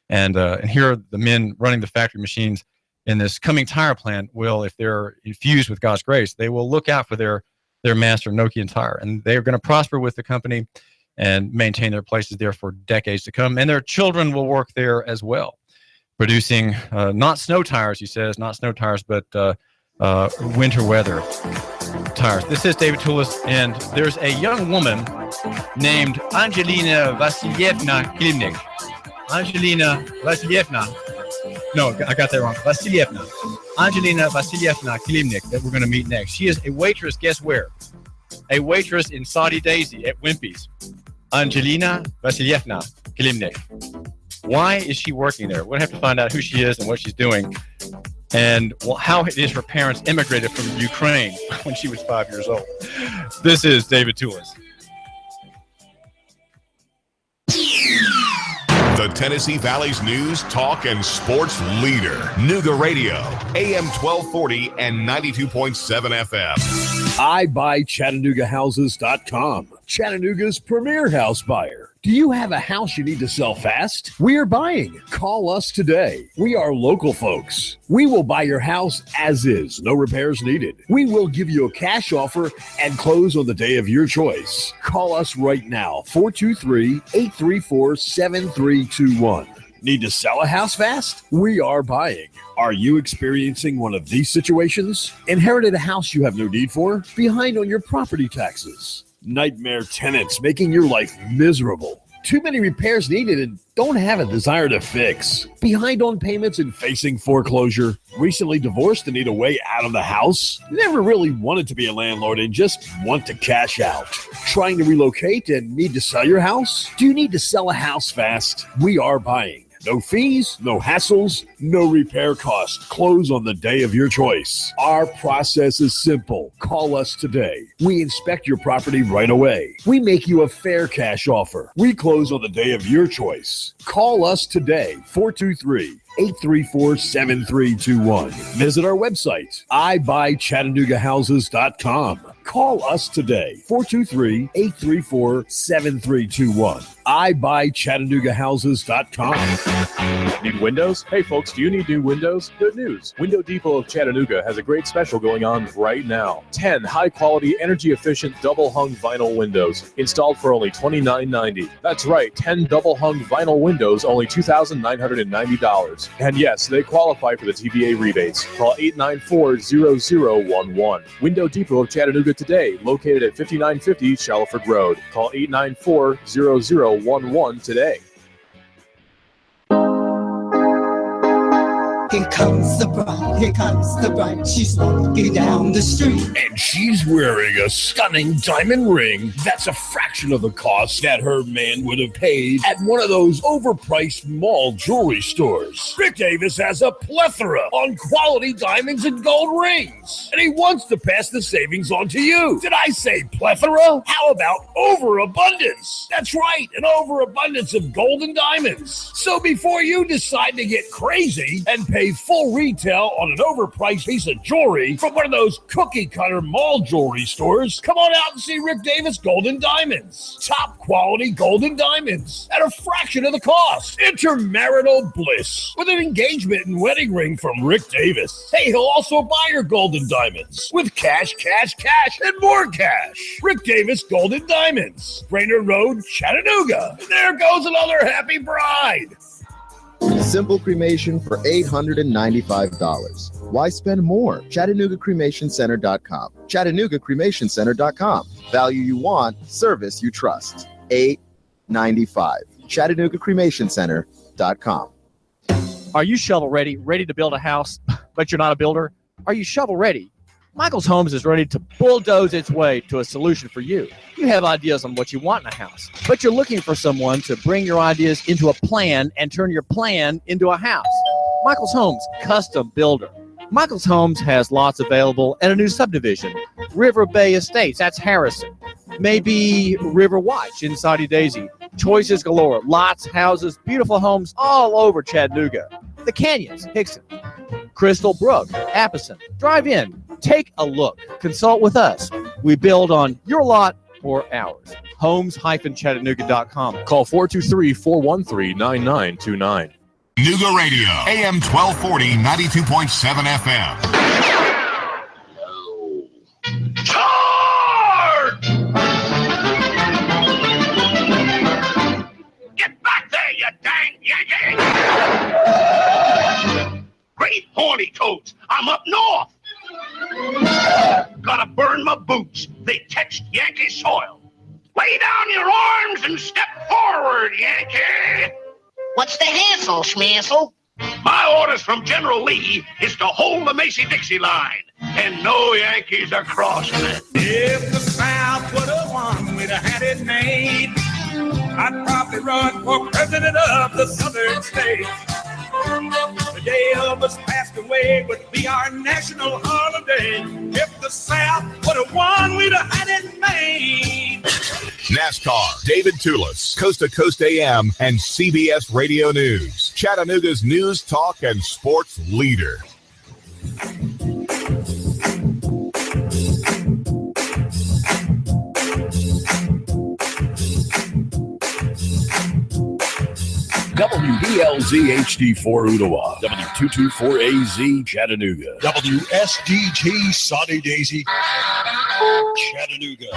And here the men running the factory machines in this coming tire plant will, if they're infused with God's grace, they will look out for their master, Nokian Tire, and they're going to prosper with the company and maintain their places there for decades to come. And their children will work there as well, producing not snow tires, he says, not snow tires, but winter weather tires. This is David Tulis, and there's a young woman named Angelina Vasilivyevna Kilimnik. Angelina Vasilivyevna. No, I got that wrong. Vasilivyevna. Angelina Vasilivyevna Kilimnik that we're going to meet next. She is a waitress, guess where? A waitress in Saudi Daisy at Wimpies. Angelina Vasilivyevna Kilimnik. Why is she working there? We'll have to find out who she is and what she's doing. And how it is her parents immigrated from Ukraine when she was 5 years old. This is David Tulis. The Tennessee Valley's news, talk, and sports leader. Nooga Radio, AM 1240 and 92.7 FM. iBuyChattanoogaHouses.com, Chattanooga's premier house buyer. Do you have a house you need to sell fast? We are buying. Call us today. We are local folks. We will buy your house as is, no repairs needed. We will give you a cash offer and close on the day of your choice. Call us right now, 423-834-7321. Need to sell a house fast? We are buying. Are you experiencing one of these situations? Inherited a house you have no need for? Behind on your property taxes? Nightmare tenants making your life miserable? Too many repairs needed and don't have a desire to fix? Behind on payments and facing foreclosure? Recently divorced and need a way out of the house? Never really wanted to be a landlord and just want to cash out? Trying to relocate and need to sell your house? Do you need to sell a house fast? We are buying. No fees, no hassles, no repair costs. Close on the day of your choice. Our process is simple. Call us today. We inspect your property right away. We make you a fair cash offer. We close on the day of your choice. Call us today, 423-834-7321. Visit our website, iBuyChattanoogaHouses.com. Call us today, 423-834-7321. iBuyChattanoogaHouses.com. Need windows? Hey folks, do you need new windows? Good news. Window Depot of Chattanooga has a great special going on right now. 10 high-quality, energy-efficient double-hung vinyl windows installed for only $29.90. That's right, 10 double-hung vinyl windows, only $2,990. And yes, they qualify for the TVA rebates. Call 894-0011. Window Depot of Chattanooga today, located at 5950 Shalford Road. Call 894-0011 today. Here comes the bride, here comes the bride. She's walking down the street. And she's wearing a stunning diamond ring that's a fraction of the cost that her man would have paid at one of those overpriced mall jewelry stores. Rick Davis has a plethora on quality diamonds and gold rings, and he wants to pass the savings on to you. Did I say plethora? How about overabundance? That's right, an overabundance of gold and diamonds. So before you decide to get crazy and pay save full retail on an overpriced piece of jewelry from one of those cookie-cutter mall jewelry stores, come on out and see Rick Davis Gold and Diamonds. Top quality gold and diamonds at a fraction of the cost. Intermarital bliss with an engagement and wedding ring from Rick Davis. Hey, he'll also buy your gold and diamonds with cash, and more cash. Rick Davis Gold and Diamonds, Brainerd Road, Chattanooga. And there goes another happy bride. Simple cremation for $895. Why spend more? ChattanoogaCremationCenter.com. ChattanoogaCremationCenter.com. Value you want, service you trust. $895. ChattanoogaCremationCenter.com. Are you shovel ready to build a house, but you're not a builder? Are you shovel ready? Michael's Homes is ready to bulldoze its way to a solution for you. You have ideas on what you want in a house, but you're looking for someone to bring your ideas into a plan and turn your plan into a house. Michael's Homes, custom builder. Michael's Homes has lots available at a new subdivision, River Bay Estates, that's Harrison. Maybe River Watch in Saudi Daisy. Choices galore, lots, houses, beautiful homes all over Chattanooga. The Canyons, Hickson. Crystal Brook, Appleton. Drive in, take a look, consult with us. We build on your lot or ours. Homes-Chattanooga.com. Call 423-413-9929. Nooga Radio, AM 1240, 92.7 FM. Charge! Get back there, you dang Yankee! Great horny toads, I'm up north. Gotta burn my boots, they touched Yankee soil. Lay down your arms and step forward, Yankee! What's the hassle, Schmansel? My orders from General Lee is to hold the Macy-Dixie line, and no Yankees are crossing it. If the South would have won, we'd have had it made. I'd probably run for president of the Southern states. The day Elvis passed away would be our national holiday. If the South would have won, we'd have had it made. NASCAR, David Tulis, Coast to Coast AM, and CBS Radio News. Chattanooga's news, talk, and sports leader. WBLZ HD4 Ottawa, W224AZ Chattanooga, WSDG Saudi Daisy Chattanooga.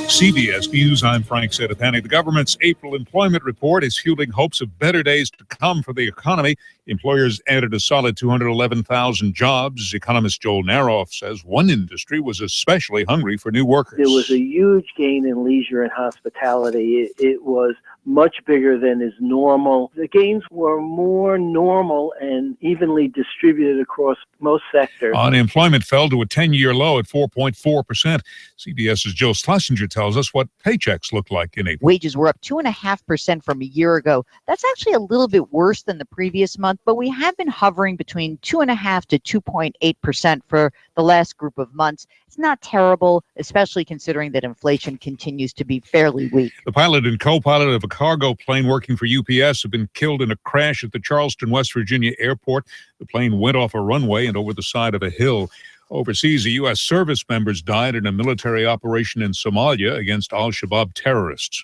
CBS News, I'm Frank Sedapani. The government's April employment report is fueling hopes of better days to come for the economy. Employers added a solid 211,000 jobs. Economist Joel Naroff says one industry was especially hungry for new workers. There was a huge gain in leisure and hospitality. It was much bigger than is normal. The gains were more normal and evenly distributed across most sectors. Unemployment fell to a 10-year low at 4.4%. CBS's Joe Schlesinger tells us what paychecks look like in April. Wages were up 2.5% from a year ago. That's actually a little bit worse than the previous month, but we have been hovering between 2.5% to 2.8% for the last group of months. It's not terrible, especially considering that inflation continues to be fairly weak. The pilot and co-pilot of a cargo plane working for UPS have been killed in a crash at the Charleston, West Virginia airport. The plane went off a runway and over the side of a hill. Overseas, the U.S. service members died in a military operation in Somalia against al-Shabaab terrorists.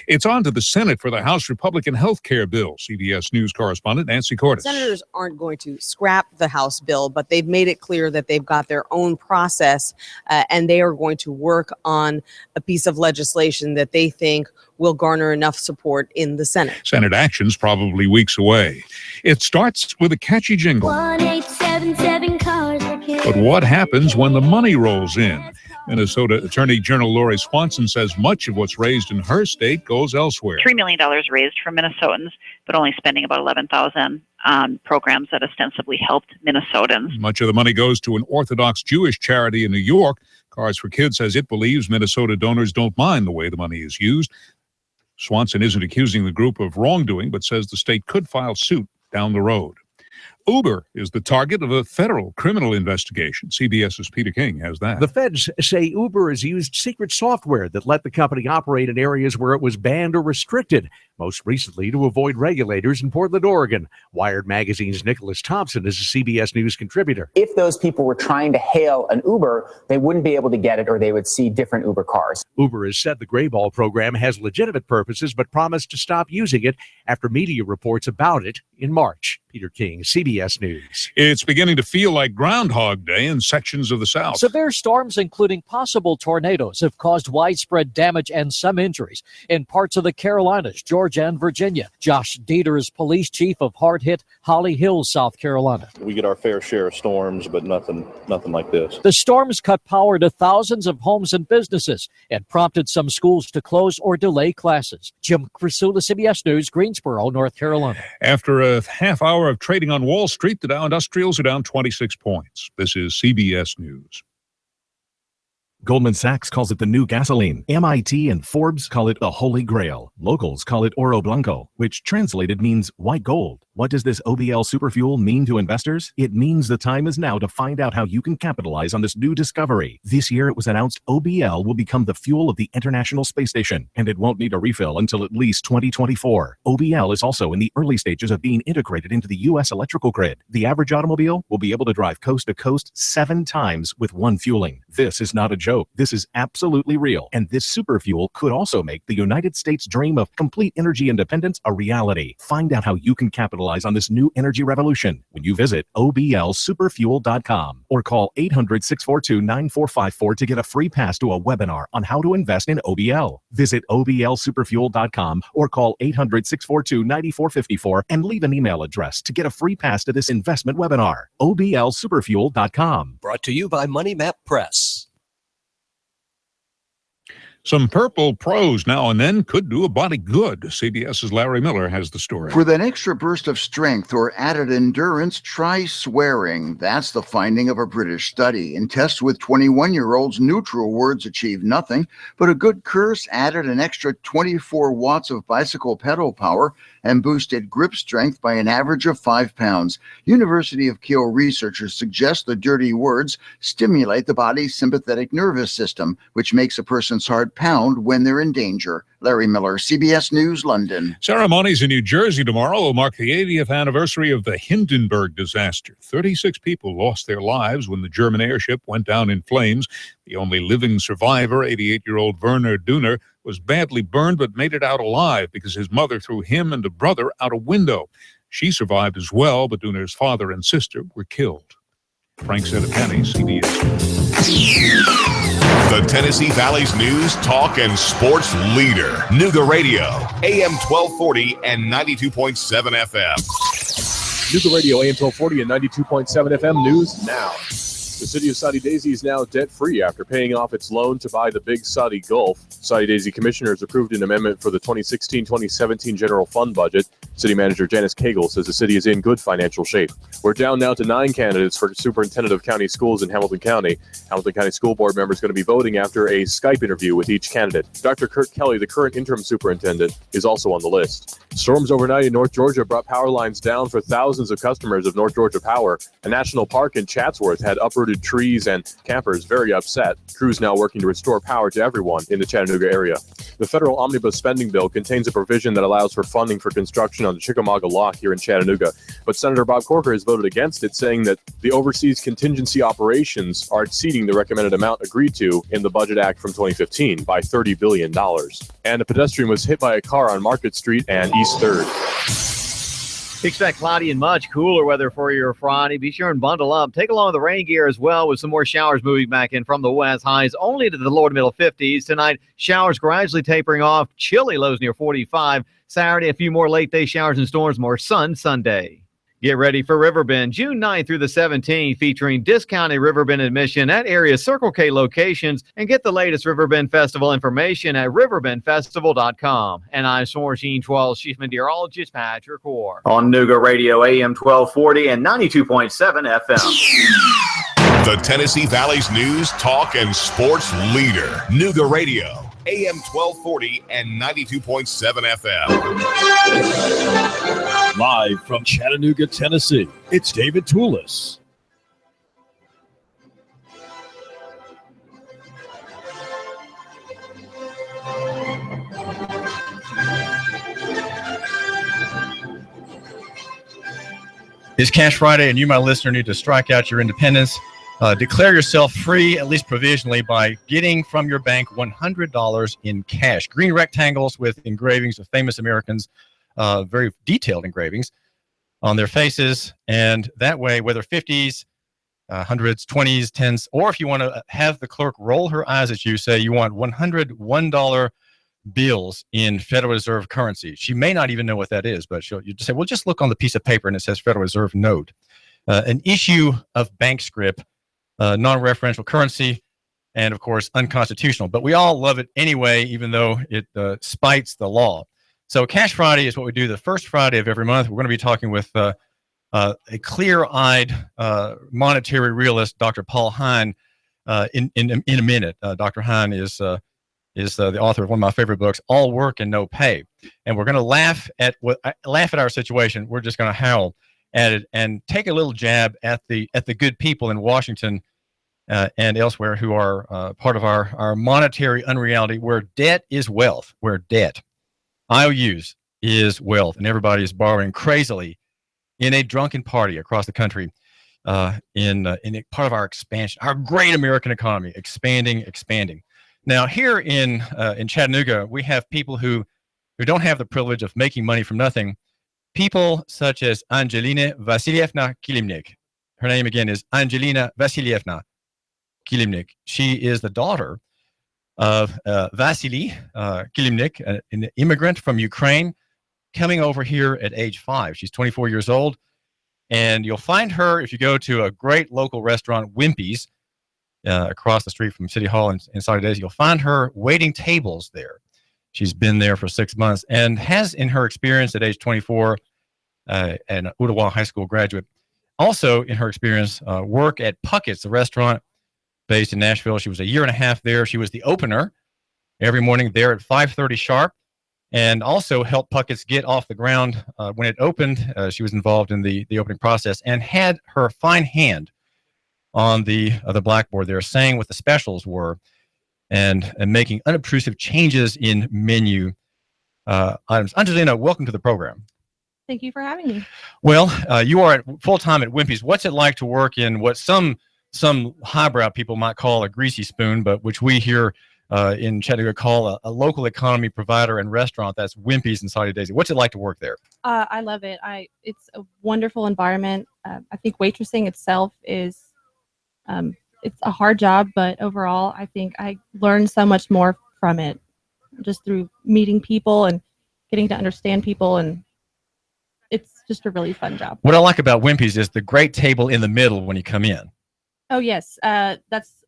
It's on to the Senate for the House Republican health care bill. CBS News correspondent Nancy Cordes. Senators aren't going to scrap the House bill, but they've made it clear that they've got their own process, and they are going to work on a piece of legislation that they think will garner enough support in the Senate. Senate action's probably weeks away. It starts with a catchy jingle. 1877 cars. But what happens when the money rolls in? Minnesota Attorney General Lori Swanson says much of what's raised in her state goes elsewhere. $3 million raised from Minnesotans, but only spending about $11,000 on programs that ostensibly helped Minnesotans. Much of the money goes to an Orthodox Jewish charity in New York. Cars for Kids says it believes Minnesota donors don't mind the way the money is used. Swanson isn't accusing the group of wrongdoing, but says the state could file suit down the road. Uber is the target of a federal criminal investigation. CBS's Peter King has that. The feds say Uber has used secret software that let the company operate in areas where it was banned or restricted, most recently to avoid regulators in Portland, Oregon. Wired Magazine's Nicholas Thompson is a CBS News contributor. If those people were trying to hail an Uber, they wouldn't be able to get it, or they would see different Uber cars. Uber has said the Grayball program has legitimate purposes, but promised to stop using it after media reports about it in March. Peter King, CBS News. It's beginning to feel like Groundhog Day in sections of the South. Severe storms, including possible tornadoes, have caused widespread damage and some injuries in parts of the Carolinas, Georgia, and Virginia. Josh Dieter is police chief of hard-hit Holly Hills, South Carolina. We get our fair share of storms, but nothing like this. The storms cut power to thousands of homes and businesses and prompted some schools to close or delay classes. Jim Crisula, CBS News, Greensboro, North Carolina. After a half hour of trading on Wall Street, the Dow Industrials are down 26 points. This is CBS News. Goldman Sachs calls it the new gasoline. MIT and Forbes call it the Holy Grail. Locals call it Oro Blanco, which translated means white gold. What does this OBL superfuel mean to investors? It means the time is now to find out how you can capitalize on this new discovery. This year it was announced OBL will become the fuel of the International Space Station, and it won't need a refill until at least 2024. OBL is also in the early stages of being integrated into the U.S. electrical grid. The average automobile will be able to drive coast to coast 7 times with one fueling. This is not a joke. This is absolutely real. And this superfuel could also make the United States dream of complete energy independence a reality. Find out how you can capitalize on this new energy revolution when you visit oblsuperfuel.com or call 800-642-9454 to get a free pass to a webinar on how to invest in OBL. Visit oblsuperfuel.com or call 800-642-9454 and leave an email address to get a free pass to this investment webinar. oblsuperfuel.com. Brought to you by Money Map Press. Some purple prose now and then could do a body good. CBS's Larry Miller has the story. For that extra burst of strength or added endurance, try swearing. That's the finding of a British study. In tests with 21-year-olds, neutral words achieved nothing, but a good curse added an extra 24 watts of bicycle pedal power and boosted grip strength by an average of 5 pounds. University of Kiel researchers suggest the dirty words stimulate the body's sympathetic nervous system, which makes a person's heart pound when they're in danger. Larry Miller, CBS News, London. Ceremonies in New Jersey tomorrow will mark the 80th anniversary of the Hindenburg disaster. 36 people lost their lives when the German airship went down in flames. The only living survivor, 88-year-old Werner Duner, was badly burned but made it out alive because his mother threw him and a brother out a window. She survived as well, but Duner's father and sister were killed. Frank Sedapani, CBS. The Tennessee Valley's news, talk, and sports leader. Nooga Radio, AM 1240 and 92.7 FM. Nooga Radio, AM 1240 and 92.7 FM News Now. The city of Saudi Daisy is now debt-free after paying off its loan to buy the Big Saudi Gulf. Saudi Daisy commissioners approved an amendment for the 2016-2017 general fund budget. City manager Janice Cagle says the city is in good financial shape. We're down now to 9 candidates for superintendent of county schools in Hamilton County. Hamilton County School Board members are going to be voting after a Skype interview with each candidate. Dr. Kurt Kelly, the current interim superintendent, is also on the list. Storms overnight in North Georgia brought power lines down for thousands of customers of North Georgia Power. A national park in Chatsworth had uprooted trees and campers very upset. Crews now working to restore power to everyone in the Chattanooga area. The federal omnibus spending bill contains a provision that allows for funding for construction on the Chickamauga Lock here in Chattanooga. But Senator Bob Corker has voted against it, saying that the overseas contingency operations are exceeding the recommended amount agreed to in the Budget Act from 2015 by $30 billion. And a pedestrian was hit by a car on Market Street and East 3rd. Expect cloudy and much cooler weather for your Friday. Be sure and bundle up. Take along the rain gear as well, with some more showers moving back in from the west. Highs only to the lower to middle 50s. Tonight, showers gradually tapering off. Chilly lows near 45. Saturday, a few more late day showers and storms. More sun Sunday. Get ready for Riverbend, June 9th through the 17th, featuring discounted Riverbend admission at area Circle K locations, and get the latest Riverbend Festival information at riverbendfestival.com. And I'm Source Gene 12 Chief Meteorologist Patrick Orr. On Nooga Radio, AM 1240 and 92.7 FM. The Tennessee Valley's news, talk, and sports leader. Nooga Radio, AM 1240 and 92.7 FM. Live from Chattanooga, Tennessee, it's David Tulis. It's Cash Friday, and you, my listener, need to strike out your independence. Declare yourself free, at least provisionally, by getting from your bank $100 in cash. Green rectangles with engravings of famous Americans, very detailed engravings on their faces. And that way, whether 50s, hundreds, 20s, 10s, or if you want to have the clerk roll her eyes at you, say you want $101 bills in Federal Reserve currency. She may not even know what that is, but you just say, well, just look on the piece of paper and it says Federal Reserve note. An issue of bank script, non-referential currency, and of course, unconstitutional. But we all love it anyway, even though it spites the law. So Cash Friday is what we do the first Friday of every month. We're going to be talking with a clear-eyed monetary realist, Dr. Paul Hein, in a minute. Dr. Hein is the author of one of my favorite books, All Work and No Pay. And we're going to laugh at our situation. We're just going to howl at it and take a little jab at the good people in Washington and elsewhere who are part of our monetary unreality, where debt is wealth, where debt, IOUs, is wealth, and everybody is borrowing crazily in a drunken party across the country in a part of our expansion, our great American economy, expanding. Now, here in Chattanooga, we have people who don't have the privilege of making money from nothing. People such as Angelina Vasilivyevna Kilimnik. Her name again is Angelina Vasilivyevna Kilimnik. She is the daughter of Vasily Kilimnik, an immigrant from Ukraine, coming over here at age 5. She's 24 years old, and you'll find her if you go to a great local restaurant, Wimpies, across the street from City Hall in Saudi Daisy. You'll find her waiting tables there. She's been there for 6 months and has, in her experience at age 24, an Ottawa High School graduate, also in her experience, work at Puckett's, a restaurant based in Nashville. She was a year and a half there. She was the opener every morning there at 5:30 sharp, and also helped Puckett's get off the ground when it opened. She was involved in the opening process and had her fine hand on the blackboard there, saying what the specials were and making unobtrusive changes in menu items. Angelina, welcome to the program. Thank you for having me. Well, you are full-time at Wimpies. What's it like to work in what some highbrow people might call a greasy spoon, but which we here in Chattanooga call a local economy provider and restaurant? That's Wimpies in Saudi Daisy. What's it like to work there? I love it. It's a wonderful environment. I think waitressing itself is it's a hard job, but overall, I think I learned so much more from it, just through meeting people and getting to understand people, and it's just a really fun job. What I like about Wimpies is the great table in the middle when you come in. Oh yes,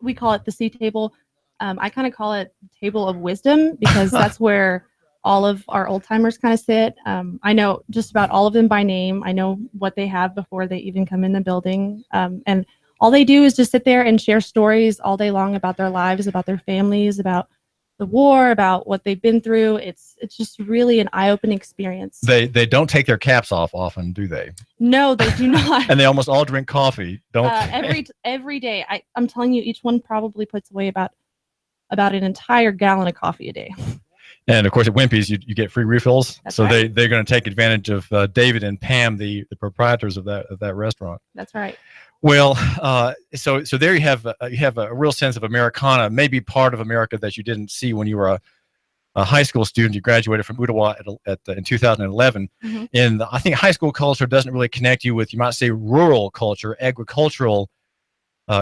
we call it the C table. I kind of call it table of wisdom, because that's where all of our old timers kind of sit. I know just about all of them by name. I know what they have before they even come in the building, and all they do is just sit there and share stories all day long about their lives, about their families, about the war, about what they've been through. It's just really an eye-opening experience. They don't take their caps off often, do they? No, they do not. And they almost all drink coffee, don't they? Every day. I'm telling you, each one probably puts away about an entire gallon of coffee a day. And of course, at Wimpies, you get free refills. That's so right. they're going to take advantage of David and Pam, the proprietors of that restaurant. That's right. Well, so there you have a real sense of Americana, maybe part of America that you didn't see when you were a high school student. You graduated from Ottawa in 2011. Mm-hmm. And I think high school culture doesn't really connect you with, you might say, rural culture, agricultural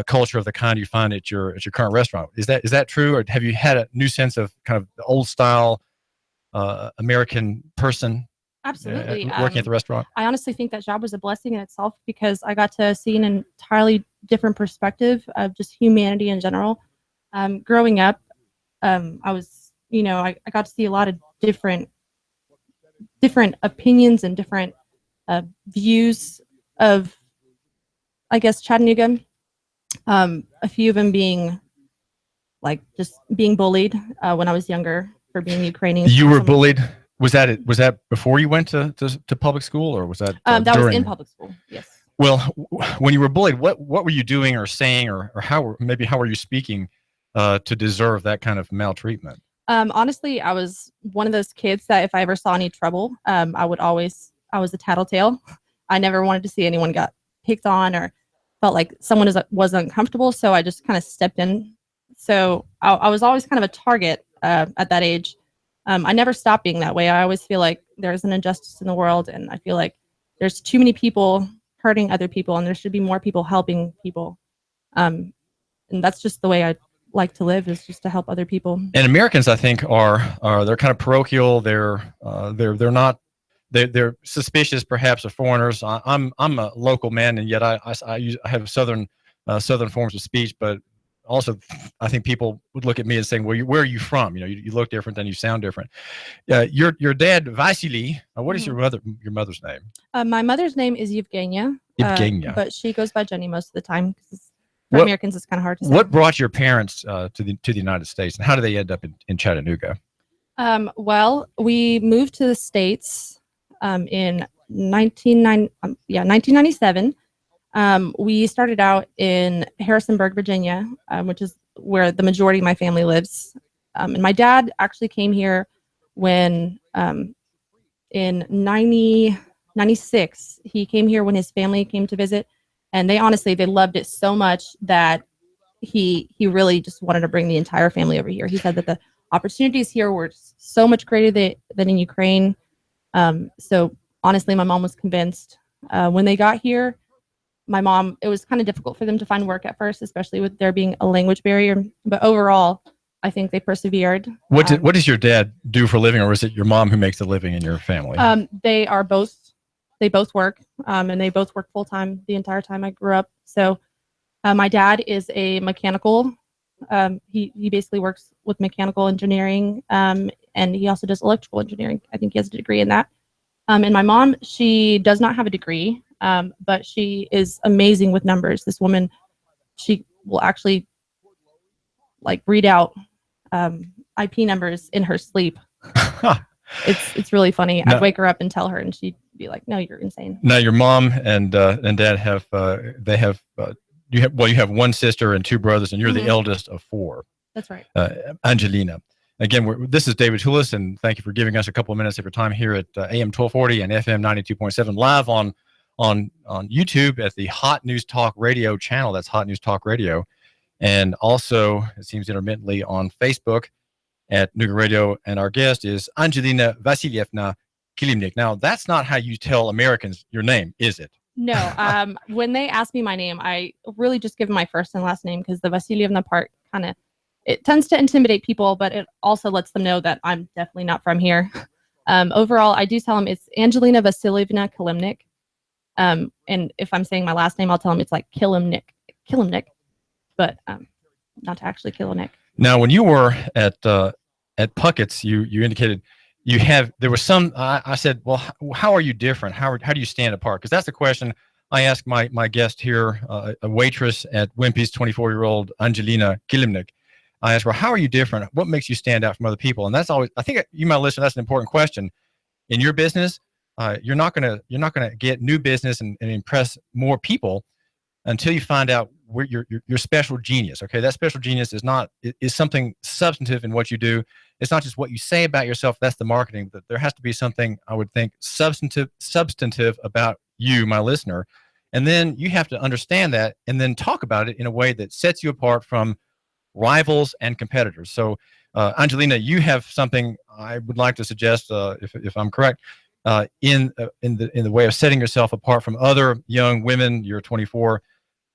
culture of the kind you find at your current restaurant. Is that true, or have you had a new sense of kind of the old style American person? Absolutely. Working at the restaurant? I honestly think that job was a blessing in itself, because I got to see an entirely different perspective of just humanity in general. Growing up, I was, I got to see a lot of different opinions and different views of, I guess, Chattanooga. A few of them being like just being bullied when I was younger for being Ukrainian. You were bullied. Was that before you went to public school, or was that that during? was in public school? Yes. Well, when you were bullied, what were you doing or saying, or how were you speaking to deserve that kind of maltreatment? Honestly, I was one of those kids that if I ever saw any trouble, I was a tattletale. I never wanted to see anyone got picked on or felt like someone was uncomfortable. So I just kind of stepped in. So I was always kind of a target at that age. I never stopped being that way. I always feel like there's an injustice in the world, and I feel like there's too many people hurting other people, and there should be more people helping people. And that's just the way I like to live, is just to help other people. And Americans, I think, are they're kind of parochial. They're suspicious, perhaps, of foreigners. I'm a local man, and yet I have southern forms of speech, but also I think people would look at me and saying, well, where are you from? You look different and you sound different. Your dad, Vasily, what is your mother's name? My mother's name is Evgenia. But she goes by Jenny most of the time, because for Americans it's kind of hard to say. What brought your parents to the United States, and how did they end up in Chattanooga? Well, we moved to the States in 1997. We started out in Harrisonburg, Virginia, which is where the majority of my family lives. And my dad actually came here when in 96, he came here when his family came to visit. And they loved it so much that he really just wanted to bring the entire family over here. He said that the opportunities here were so much greater than in Ukraine. So honestly, my mom was convinced. When they got here, it was kind of difficult for them to find work at first, especially with there being a language barrier. But overall, I think they persevered. What does your dad do for a living, or is it your mom who makes the living in your family? They both work, and they both work full time the entire time I grew up. So my dad is a mechanical. He basically works with mechanical engineering, and he also does electrical engineering. I think he has a degree in that. And my mom, she does not have a degree, but she is amazing with numbers. This woman, she will actually read out IP numbers in her sleep. It's really funny. I'd wake her up and tell her, and she'd be like, "No, you're insane." Now, your mom and dad have you have one sister and two brothers, and you're the eldest of four. That's right. Angelina. Again, this is David Tulis, and thank you for giving us a couple of minutes of your time here at AM 1240 and FM 92.7 live on YouTube at the Hot News Talk Radio channel. That's Hot News Talk Radio, and also it seems intermittently on Facebook at Nooga Radio. And our guest is Angelina Vasilivyevna Kilimnik. Now, that's not how you tell Americans your name, is it? No. When they ask me my name, I really just give them my first and last name, because the Vasilievna part it tends to intimidate people, but it also lets them know that I'm definitely not from here. Overall, I do tell them it's Angelina Vasilivyevna Kilimnik. And if I'm saying my last name, I'll tell them it's like Kilimnik, but not to actually Kilimnik. Now, when you were at Puckett's, you indicated there was some. I said, well, how are you different? How do you stand apart? Because that's the question I asked my guest here, a waitress at Wimpies, 24-year-old Angelina Kilimnik. I asked her, how are you different? What makes you stand out from other people? And that's always, I think you might listen, that's an important question. In your business, you're not gonna get new business and impress more people until you find out where your special genius. Okay, that special genius is something substantive in what you do. It's not just what you say about yourself. That's the marketing. But there has to be something, I would think, substantive about you, my listener. And then you have to understand that and then talk about it in a way that sets you apart from rivals and competitors. So, Angelina, you have something I would like to suggest, if I'm correct, in the way of setting yourself apart from other young women. You're 24,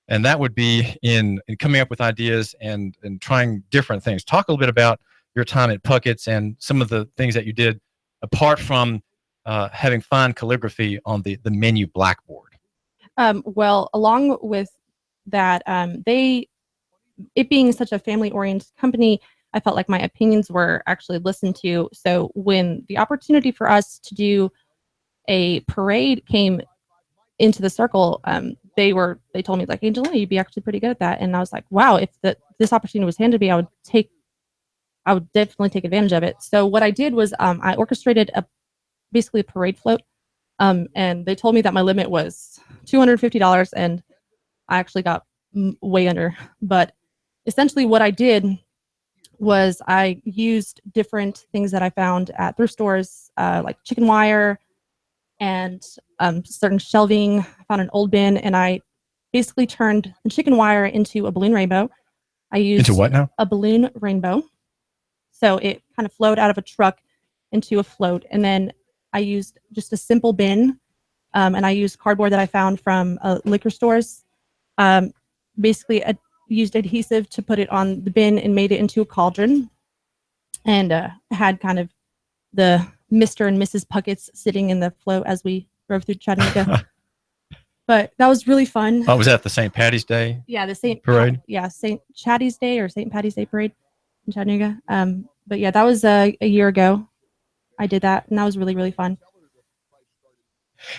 and that would be in coming up with ideas and trying different things. Talk a little bit about your time at Puckett's and some of the things that you did apart from having fine calligraphy on the menu blackboard. Well, along with that, it being such a family-oriented company, I felt like my opinions were actually listened to. So when the opportunity for us to do a parade came into the circle, they told me like, Angelina, you'd be actually pretty good at that. And I was like, wow, if this opportunity was handed to me, I would definitely take advantage of it. So what I did was I orchestrated basically a parade float. And they told me that my limit was $250, and I actually got way under. But essentially what I did was I used different things that I found at thrift stores, like chicken wire and certain shelving. I found an old bin, and I basically turned the chicken wire into a balloon rainbow. I used into what now? A balloon rainbow. So it kind of flowed out of a truck into a float. And then I used just a simple bin, and I used cardboard that I found from liquor stores. Basically, I used adhesive to put it on the bin and made it into a cauldron. And had kind of the Mr. and Mrs. Pucketts sitting in the float as we drove through Chattanooga. But that was really fun. Oh, was that the St. Patty's Day? Yeah, the St. Parade. Yeah, St. Chatty's Day or St. Patty's Day parade in Chattanooga. But yeah, that was a year ago. I did that, and that was really, really fun.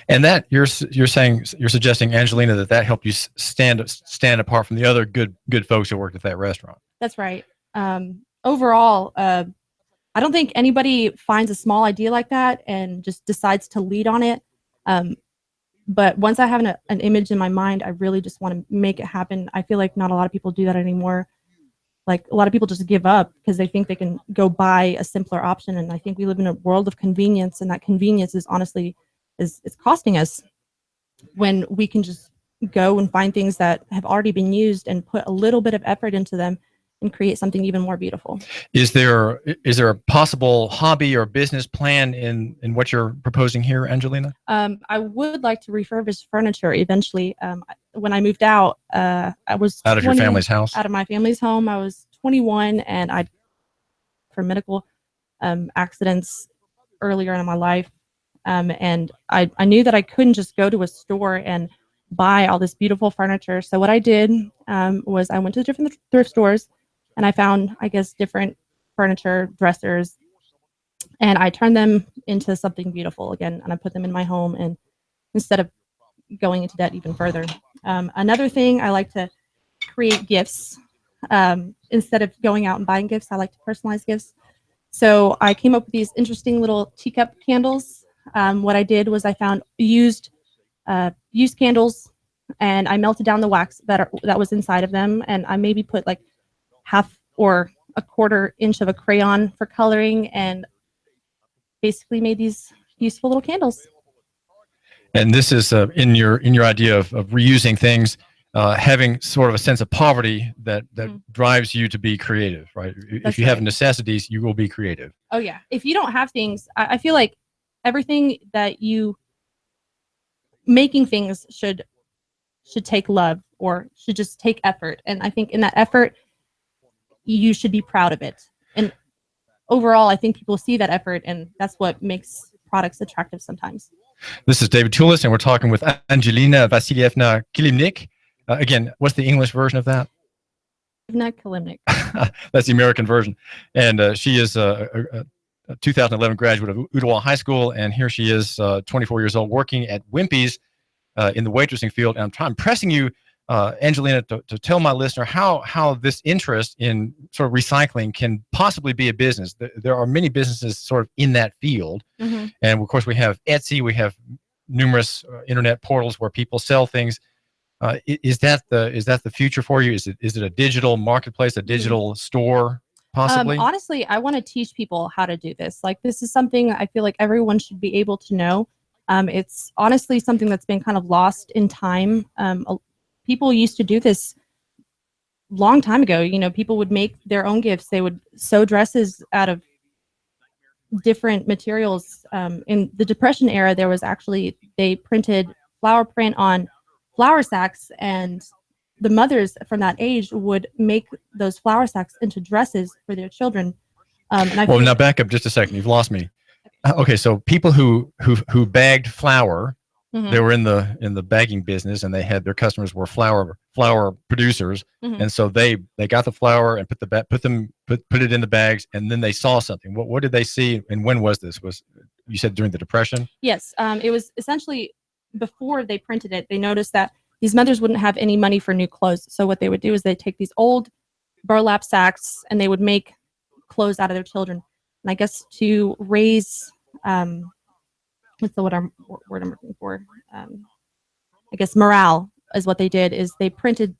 And that you're suggesting, Angelina, that helped you stand apart from the other good folks who worked at that restaurant. That's right. Overall, I don't think anybody finds a small idea like that and just decides to lead on it. But once I have an image in my mind, I really just want to make it happen. I feel like not a lot of people do that anymore. Like a lot of people just give up because they think they can go buy a simpler option. And I think we live in a world of convenience, and that convenience is honestly is costing us when we can just go and find things that have already been used and put a little bit of effort into them and create something even more beautiful. Is there a possible hobby or business plan in what you're proposing here, Angelina? I would like to refurbish furniture eventually. When I moved out, I was out of your family's house. Out of my family's home. I was 21, and I for medical accidents earlier in my life, and I knew that I couldn't just go to a store and buy all this beautiful furniture. So what I did was I went to different thrift stores. And I found, I guess, different furniture, dressers, and I turned them into something beautiful again. And I put them in my home, and instead of going into debt even further. Another thing, I like to create gifts. Instead of going out and buying gifts, I like to personalize gifts. So I came up with these interesting little teacup candles. What I did was I found used candles, and I melted down the wax that was inside of them, and I maybe put like half or a quarter inch of a crayon for coloring, and basically made these useful little candles. And this is in your idea of reusing things, having sort of a sense of poverty that drives you to be creative, right? If you have necessities, you will be creative. Oh yeah. If you don't have things, I feel like everything that making things should take love, or should just take effort. And I think in that effort, you should be proud of it. And overall, I think people see that effort, and that's what makes products attractive sometimes. This is David Tulis, and we're talking with Angelina Vasilivyevna Kilimnik. Again, what's the English version of that? Kilimnik. That's the American version. And she is a 2011 graduate of Ottawa High School, and here she is, 24 years old, working at Wimpies in the waitressing field. And I'm pressing you, Angelina, to tell my listener how this interest in sort of recycling can possibly be a business. There are many businesses sort of in that field. Mm-hmm. And of course we have Etsy, we have numerous internet portals where people sell things. Is that the future for you? Is it a digital marketplace, a digital store possibly? Honestly, I want to teach people how to do this. Like, this is something I feel like everyone should be able to know. It's honestly something that's been kind of lost in time. People used to do this long time ago. You know, people would make their own gifts. They would sew dresses out of different materials. In the Depression era, they printed flower print on flour sacks, and the mothers from that age would make those flour sacks into dresses for their children. Now back up just a second. You've lost me. Okay, so people who bagged flour, mm-hmm. they were in the bagging business, and their customers were flour producers, mm-hmm. and so they got the flour and put it in the bags, and then they saw something. What did they see, and when was this? You said during the Depression? Yes, it was essentially before they printed it. They noticed that these mothers wouldn't have any money for new clothes. So what they would do is they'd take these old burlap sacks and they would make clothes out of their children. And I guess to raise, what's the word I'm looking for? I guess morale is what they did, is they printed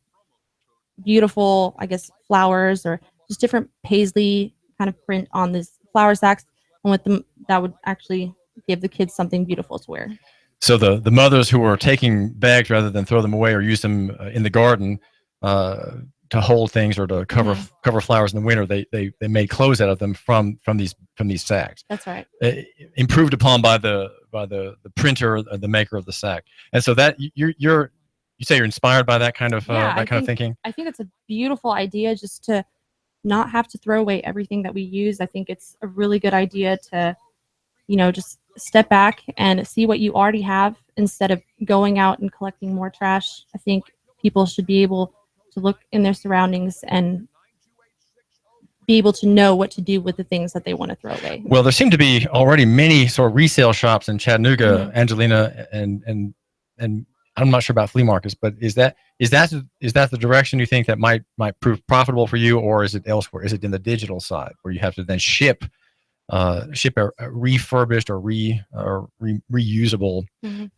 beautiful, I guess, flowers or just different paisley kind of print on these flour sacks. And with them, that would actually give the kids something beautiful to wear. So the mothers who were taking bags rather than throw them away or use them in the garden to hold things or to cover flowers in the winter, they made clothes out of them from these sacks. That's right. Improved upon by the printer, the maker of the sack. And so that you say you're inspired by that kind of thinking. I think it's a beautiful idea just to not have to throw away everything that we use. I think it's a really good idea to, just step back and see what you already have instead of going out and collecting more trash. I think people should be able to look in their surroundings and be able to know what to do with the things that they want to throw away. Well, there seem to be already many sort of resale shops in Chattanooga, Angelina, and I'm not sure about flea markets, but is that the direction you think that might prove profitable for you, or is it elsewhere? Is it in the digital side where you have to then ship a refurbished or reusable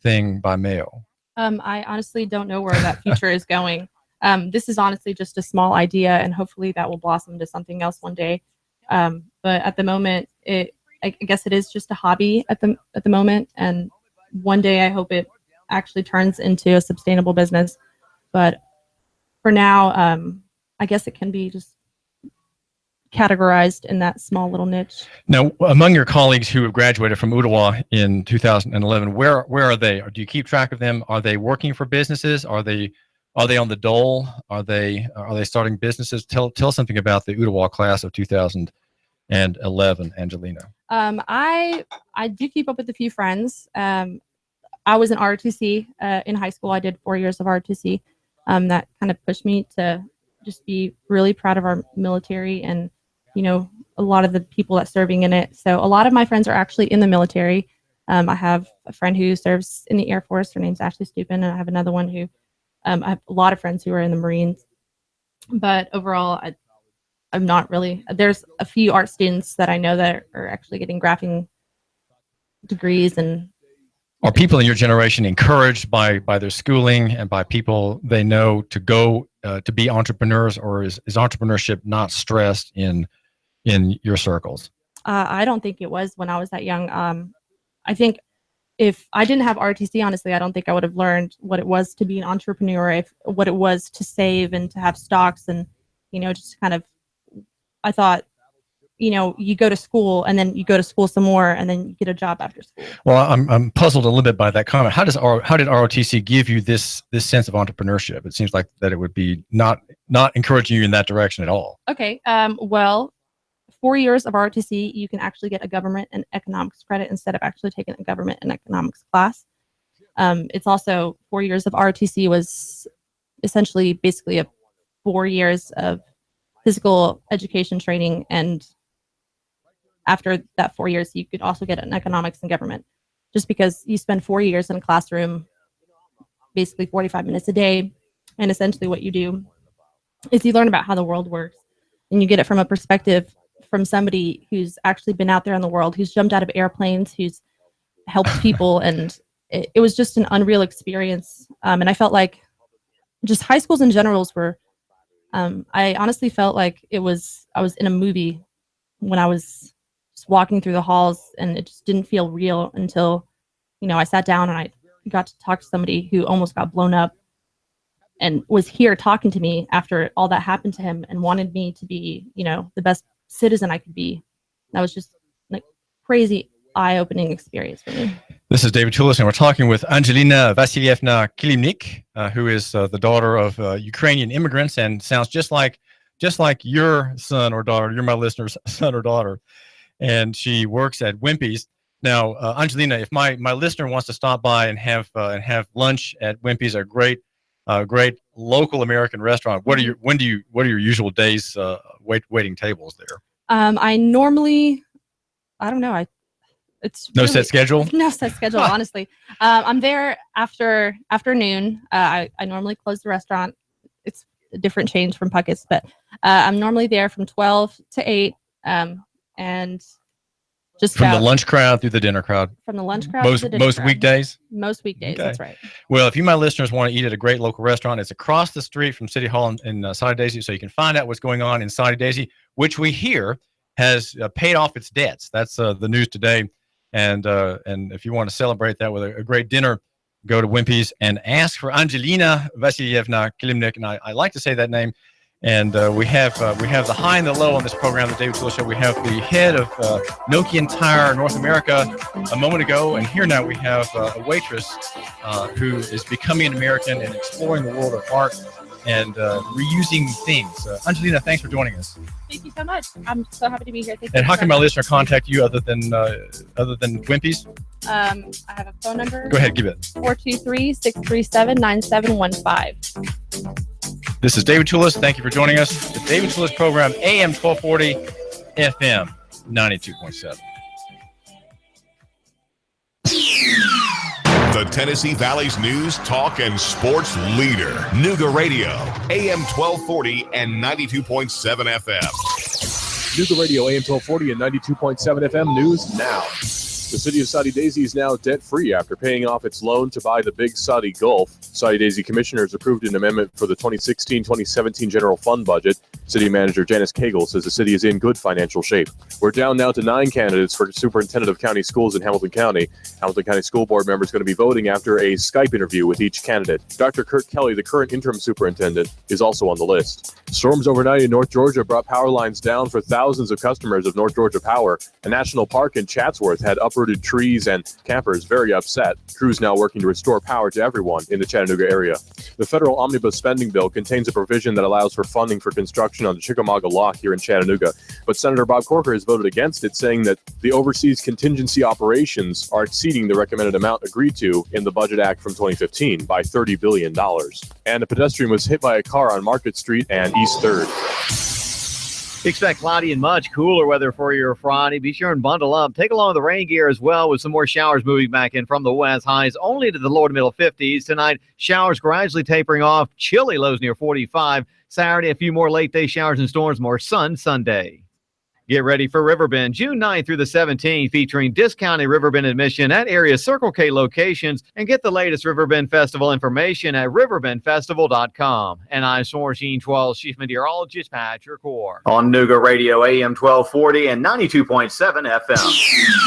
thing by mail? I honestly don't know where that future is going. This is honestly just a small idea, and hopefully that will blossom to something else one day. But at the moment, I guess it is just a hobby at the moment, and one day I hope it actually turns into a sustainable business. But for now, I guess it can be just categorized in that small little niche. Now, among your colleagues who have graduated from Ottawa in 2011, where are they? Or do you keep track of them? Are they working for businesses? Are they on the dole? Are they starting businesses? Tell us something about the Ottawa class of 2011, Angelina. I do keep up with a few friends. I was in ROTC in high school. I did 4 years of ROTC. That kind of pushed me to just be really proud of our military and, a lot of the people that serving in it. So a lot of my friends are actually in the military. I have a friend who serves in the Air Force. Her name's Ashley Stupin. And I have another one who, I have a lot of friends who are in the Marines. But overall, I'm not really. There's a few art students that I know that are actually getting graphic degrees. And are people in your generation encouraged by their schooling and by people they know to go to be entrepreneurs, or is entrepreneurship not stressed in your circles? I don't think it was when I was that young. I think if I didn't have ROTC, honestly, I don't think I would have learned what it was to be an entrepreneur, what it was to save and to have stocks, and just kind of. I thought, you go to school and then you go to school some more and then you get a job after school. Well, I'm puzzled a little bit by that comment. How did ROTC give you this sense of entrepreneurship? It seems like that it would be not encouraging you in that direction at all. Okay. Well, 4 years of ROTC, you can actually get a government and economics credit instead of actually taking a government and economics class. It's also 4 years of ROTC was essentially basically 4 years of physical education training, and after that 4 years, you could also get an economics and government, just because you spend 4 years in a classroom, basically 45 minutes a day. And essentially what you do is you learn about how the world works, and you get it from a perspective from somebody who's actually been out there in the world, who's jumped out of airplanes, who's helped people. And it was just an unreal experience. And I felt like just high schools in general were, I honestly felt like I was in a movie when I was just walking through the halls, and it just didn't feel real until, I sat down and I got to talk to somebody who almost got blown up and was here talking to me after all that happened to him and wanted me to be, the best citizen I could be. That was just like crazy eye-opening experience for me. This is David Tulis, and we're talking with Angelina Vasilivyevna Kilimnik, who is the daughter of Ukrainian immigrants, and sounds just like your son or daughter. You're my listener's son or daughter, and she works at Wimpies. Now, Angelina, if my listener wants to stop by and have lunch at Wimpies, a great local American restaurant, what are your usual days waiting tables there? I normally, I don't know, It's no really- set schedule. No set schedule, honestly. I'm there after afternoon. I normally close the restaurant. It's a different change from Puckett's, but I'm normally there from 12 to 8, and just From the about lunch crowd through the dinner crowd. from the lunch crowd Most to the dinner most crowd. weekdays. Most weekdays, Okay. that's right. Well, if you, my listeners, want to eat at a great local restaurant, it's across the street from City Hall in Soddy Daisy, so you can find out what's going on in Soddy Daisy, which we hear has paid off its debts. That's the news today. And if you want to celebrate that with a great dinner, go to Wimpies and ask for Angelina Vasilivyevna Kilimnik. And I like to say that name. And we have the high and the low on this program, the David Tulis Show. We have the head of Nokian Tire North America a moment ago, and here now we have a waitress who is becoming an American and exploring the world of art and reusing things. Angelina, thanks for joining us. Thank you so much. I'm so happy to be here. Thank you And how so can my much. listener contact you other than Wimpies? I have a phone number. Go ahead, give it. 423-637-9715. This is David Tulis. Thank you for joining us. The David Tulis program, AM 1240, FM 92.7. The Tennessee Valley's news, talk, and sports leader. Nooga Radio, AM 1240 and 92.7 FM. Nooga Radio, AM 1240 and 92.7 FM News Now. The city of Soddy Daisy is now debt-free after paying off its loan to buy the Big Soddy Gulf. Soddy Daisy commissioners approved an amendment for the 2016-2017 general fund budget. City manager Janice Cagle says the city is in good financial shape. We're down now to 9 candidates for superintendent of county schools in Hamilton County. Hamilton County School Board members are going to be voting after a Skype interview with each candidate. Dr. Kurt Kelly, the current interim superintendent, is also on the list. Storms overnight in North Georgia brought power lines down for thousands of customers of North Georgia Power. A national park in Chatsworth had uprooted trees and campers very upset. Crews now working to restore power to everyone in the Chattanooga area. The federal omnibus spending bill contains a provision that allows for funding for construction on the Chickamauga Lock here in Chattanooga. But Senator Bob Corker has voted against it, saying that the overseas contingency operations are exceeding the recommended amount agreed to in the Budget Act from 2015 by $30 billion. And a pedestrian was hit by a car on Market Street and East 3rd. Expect cloudy and much cooler weather for your Friday. Be sure and bundle up. Take along the rain gear as well, with some more showers moving back in from the west. Highs only to the lower to middle 50s. Tonight, showers gradually tapering off. Chilly lows near 45. Saturday, a few more late day showers and storms. More sun Sunday. Get ready for Riverbend, June 9th through the 17th, featuring discounted Riverbend admission at area Circle K locations, and get the latest Riverbend Festival information at riverbendfestival.com. And I'm Storm Team 12 Chief Meteorologist Patrick Orr. On Nooga Radio, AM 1240 and 92.7 FM.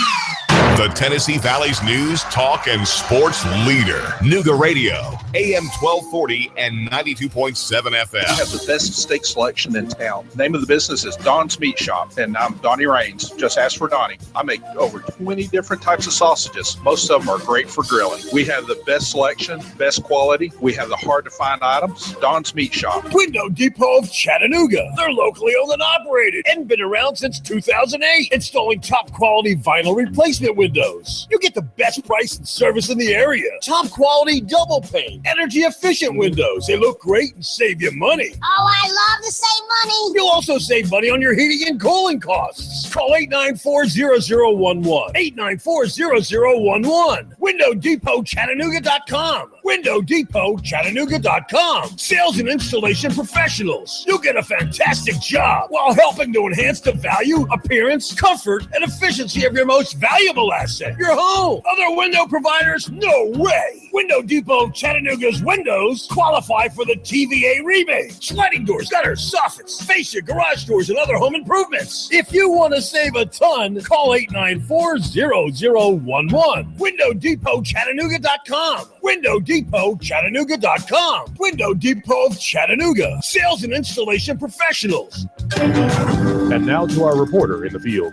The Tennessee Valley's news, talk, and sports leader. Nooga Radio, AM 1240 and 92.7 FM. We have the best steak selection in town. Name of the business is Don's Meat Shop, and I'm Donnie Raines. Just ask for Donnie. I make over 20 different types of sausages. Most of them are great for grilling. We have the best selection, best quality. We have the hard-to-find items. Don's Meat Shop. Window Depot of Chattanooga. They're locally owned and operated and been around since 2008, installing top quality vinyl replacement windows. You get the best price and service in the area. Top quality double pane, energy efficient windows. They look great and save you money. Oh, I love to save money. You'll also save money on your heating and cooling costs. Call 894-0011. 894-0011. WindowDepotChattanooga.com. WindowDepotChattanooga.com. Sales and installation professionals. You'll get a fantastic job while helping to enhance the value, appearance, comfort, and efficiency of your most valuable asset, your home. Other window providers? No way. Window Depot Chattanooga's windows qualify for the TVA rebate. Sliding doors, gutters, soffits, fascia, garage doors, and other home improvements. If you want to save a ton, call 894-0011. WindowDepotChattanooga.com. WindowDepotChattanooga.com. Window Depot of Chattanooga. Sales and installation professionals. And now to our reporter in the field.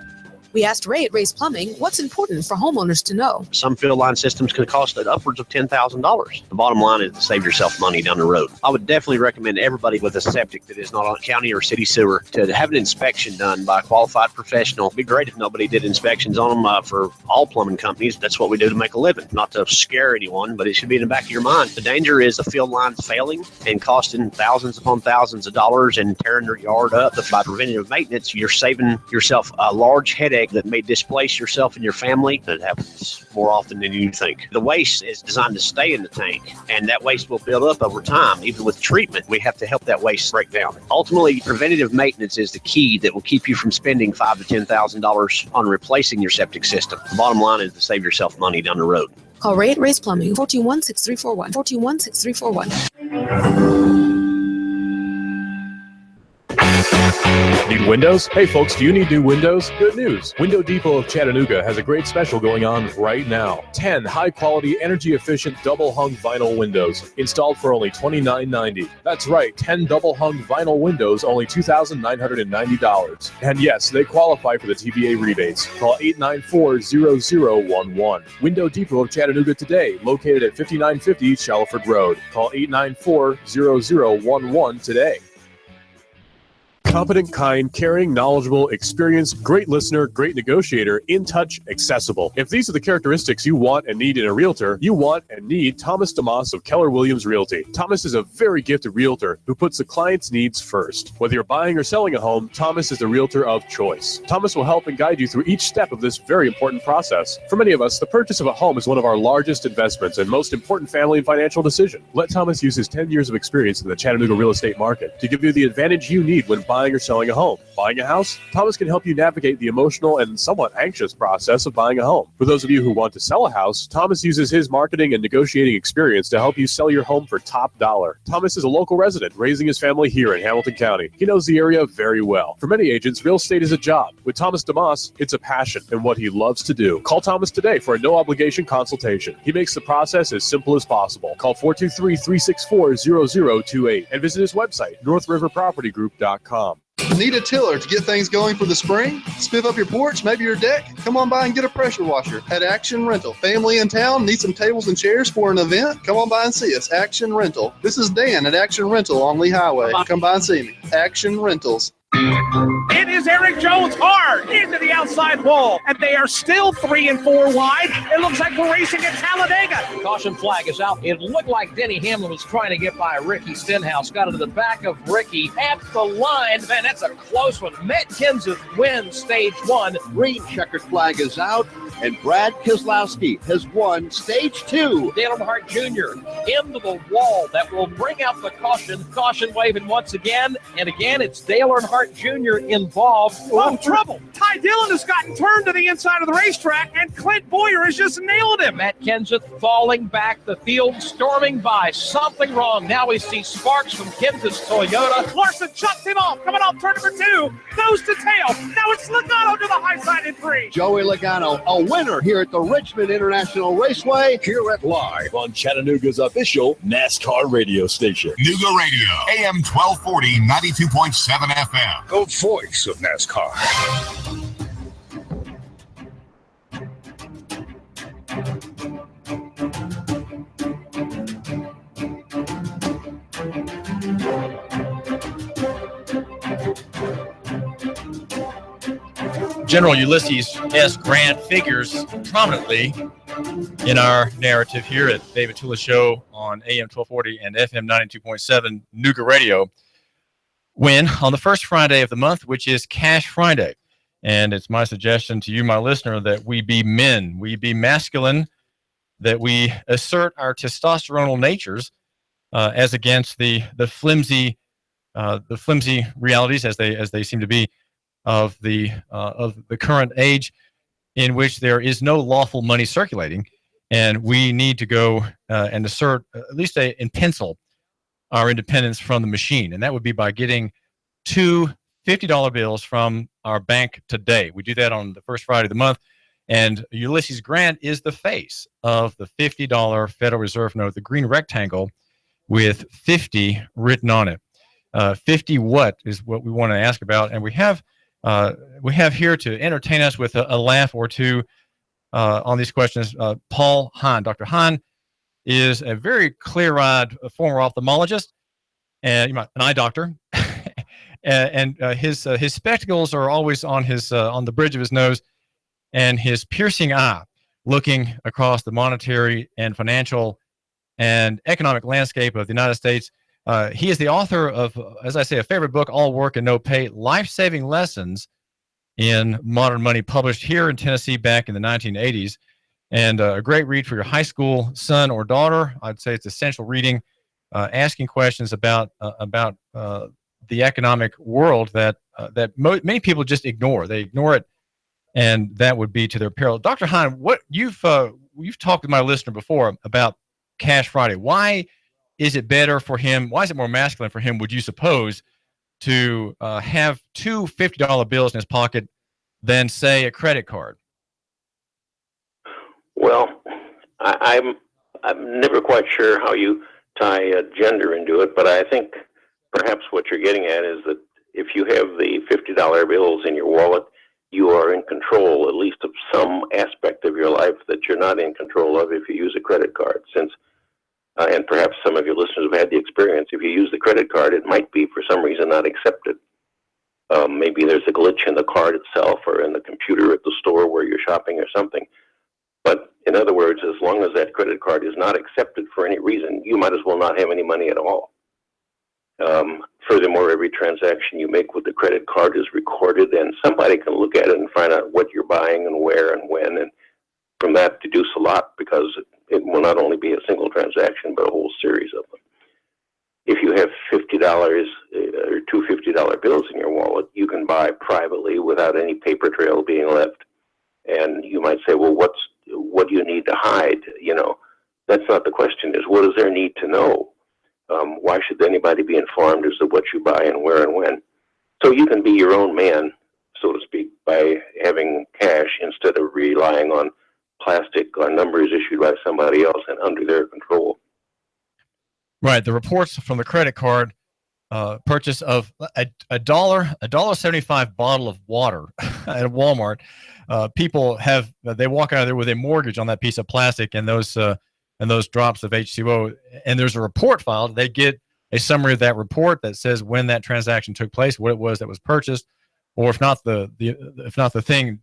We asked Ray at Ray's Plumbing what's important for homeowners to know. Some field line systems can cost upwards of $10,000. The bottom line is to save yourself money down the road. I would definitely recommend everybody with a septic that is not on county or city sewer to have an inspection done by a qualified professional. It'd be great if nobody did inspections on them for all plumbing companies. That's what we do to make a living. Not to scare anyone, but it should be in the back of your mind. The danger is the field lines failing and costing thousands upon thousands of dollars and tearing your yard up. By preventative maintenance, you're saving yourself a large headache septic that may displace yourself and your family. That happens more often than you think. The waste is designed to stay in the tank, and that waste will build up over time. Even with treatment, we have to help that waste break down. Ultimately, preventative maintenance is the key that will keep you from spending $5,000 to $10,000 on replacing your septic system. The bottom line is to save yourself money down the road. Call Ray at Ray's Plumbing, 421-6341, 421-6341. Need windows? Hey folks, do you need new windows? Good news. Window Depot of Chattanooga has a great special going on right now. 10 high-quality, energy-efficient double-hung vinyl windows installed for only $29.90. That's right, 10 double-hung vinyl windows, only $2,990. And yes, they qualify for the TVA rebates. Call 894-0011. Window Depot of Chattanooga today, located at 5950 Shalford Road. Call 894-0011 today. Competent, kind, caring, knowledgeable, experienced, great listener, great negotiator, in touch, accessible. If these are the characteristics you want and need in a realtor, you want and need Thomas DeMoss of Keller Williams Realty. Thomas is a very gifted realtor who puts the client's needs first. Whether you're buying or selling a home, Thomas is the realtor of choice. Thomas will help and guide you through each step of this very important process. For many of us, the purchase of a home is one of our largest investments and most important family and financial decision. Let Thomas use his 10 years of experience in the Chattanooga real estate market to give you the advantage you need when buying or selling a home. Buying a house? Thomas can help you navigate the emotional and somewhat anxious process of buying a home. For those of you who want to sell a house, Thomas uses his marketing and negotiating experience to help you sell your home for top dollar. Thomas is a local resident, raising his family here in Hamilton County. He knows the area very well. For many agents, real estate is a job. With Thomas DeMoss, it's a passion and what he loves to do. Call Thomas today for a no-obligation consultation. He makes the process as simple as possible. Call 423-364-0028 and visit his website, northriverpropertygroup.com. Need a tiller to get things going for the spring? Spiff up your porch, maybe your deck? Come on by and get a pressure washer at Action Rental. Family in town, need some tables and chairs for an event? Come on by and see us, Action Rental. This is Dan at Action Rental on Lee Highway. Come by and see me. Action Rentals. It is Eric Jones hard into the outside wall, and they are still 3 and 4 wide. It looks like we're racing at Talladega. Caution flag is out. It looked like Denny Hamlin was trying to get by Ricky Stenhouse. Got into the back of Ricky at the line. Man, that's a close one. Matt Kenseth wins stage 1. Green checkered flag is out, and Brad Keselowski has won stage 2. Dale Earnhardt Jr. into the wall. That will bring out the caution. Caution waving once again. And again, it's Dale Earnhardt Jr. involved. Oh, trouble. Ty Dillon has gotten turned to the inside of the racetrack, and Clint Boyer has just nailed him. Matt Kenseth falling back, the field storming by. Something wrong. Now we see sparks from Kenseth's Toyota. Larson chucks him off. Coming off turn number 2. Nose to tail. Now it's Logano to the high side in 3. Joey Logano, a winner here at the Richmond International Raceway. Here at Live on Chattanooga's official NASCAR radio station. Nooga Radio, AM 1240, 92.7 FM. The voice of NASCAR. General Ulysses S. Grant figures prominently in our narrative here at David Tulis Show on AM 1240 and FM 92.7 Nooga Radio. When on the first Friday of the month, which is Cash Friday. And it's my suggestion to you, my listener, that we be men, we be masculine, that we assert our testosteronal natures as against the flimsy realities as they seem to be of the current age, in which there is no lawful money circulating, and we need to go and assert at least in pencil our independence from the machine, and that would be by getting 2 $50 bills from our bank today. We do that on the first Friday of the month, and Ulysses Grant is the face of the $50 Federal Reserve note, the green rectangle with 50 written on it. 50 what is what we want to ask about, and we have here to entertain us with a laugh or two on these questions. Paul Hein, Dr. Hein, is a very clear-eyed former ophthalmologist and an eye doctor, and his spectacles are always on the bridge of his nose, and his piercing eye, looking across the monetary and financial and economic landscape of the United States. He is the author of, as I say, a favorite book, All Work and No Pay: Life-Saving Lessons in Modern Money, published here in Tennessee back in the 1980s, and a great read for your high school son or daughter. I'd say it's essential reading, asking questions about the economic world that many people just ignore. They ignore it, and that would be to their peril. Dr. Hein, what you've talked with my listener before about Cash Friday. Why is it better for him? Why is it more masculine for him, would you suppose, to have two $50 bills in his pocket than, say, a credit card? Well, I'm never quite sure how you tie gender into it, but I think perhaps what you're getting at is that if you have the $50 bills in your wallet, you are in control, at least of some aspect of your life that you're not in control of if you use a credit card. Since, and perhaps some of your listeners have had the experience, if you use the credit card, it might be for some reason not accepted. Maybe there's a glitch in the card itself or in the computer at the store where you're shopping or something. But in other words, as long as that credit card is not accepted for any reason, you might as well not have any money at all. Furthermore, every transaction you make with the credit card is recorded, and somebody can look at it and find out what you're buying and where and when, and from that deduce a lot, because it will not only be a single transaction, but a whole series of them. If you have $50 or two $50 bills in your wallet, you can buy privately without any paper trail being left. And you might say, well, what do you need to hide? You know, that's not the question. Is what does there need to know? Why should anybody be informed as to what you buy and where and when? So you can be your own man, so to speak, by having cash instead of relying on plastic or numbers issued by somebody else and under their control. Right. The reports from the credit card purchase of $1.75 bottle of water at Walmart. People they walk out of there with a mortgage on that piece of plastic and those drops of H2O. And there's a report filed. They get a summary of that report that says when that transaction took place, what it was that was purchased, or if not the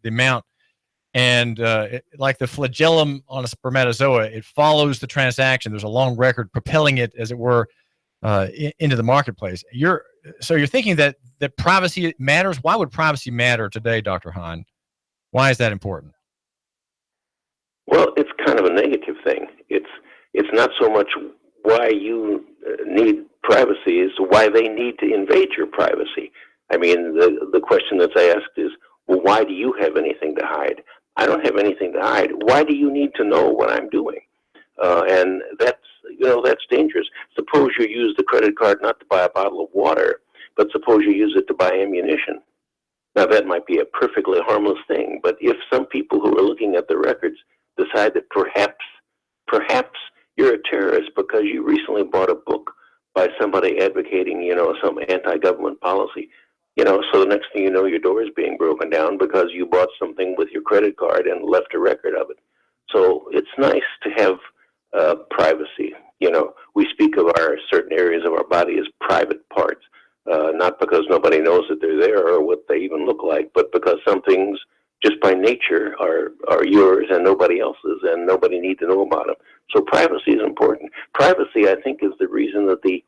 amount. And like the flagellum on a spermatozoa, it follows the transaction. There's a long record propelling it, as it were, into the marketplace. So you're thinking that privacy matters. Why would privacy matter today, Dr. Hein? Why is that important? Well, it's kind of a negative thing. It's not so much why you need privacy as why they need to invade your privacy. I mean, the question that's asked is, well, why do you have anything to hide? I don't have anything to hide. Why do you need to know what I'm doing? And that's dangerous. Suppose you use the credit card not to buy a bottle of water, but suppose you use it to buy ammunition. Now, that might be a perfectly harmless thing, but if some people who are looking at the records decide that perhaps you're a terrorist because you recently bought a book by somebody advocating, some anti-government policy, so the next thing you know, your door is being broken down because you bought something with your credit card and left a record of it. So it's nice to have privacy. We speak of our certain areas of our body as private parts, not because nobody knows that they're there or what they even look like, but because some things just by nature are yours and nobody else's, and nobody needs to know about them. So privacy is important. Privacy, I think, is the reason that the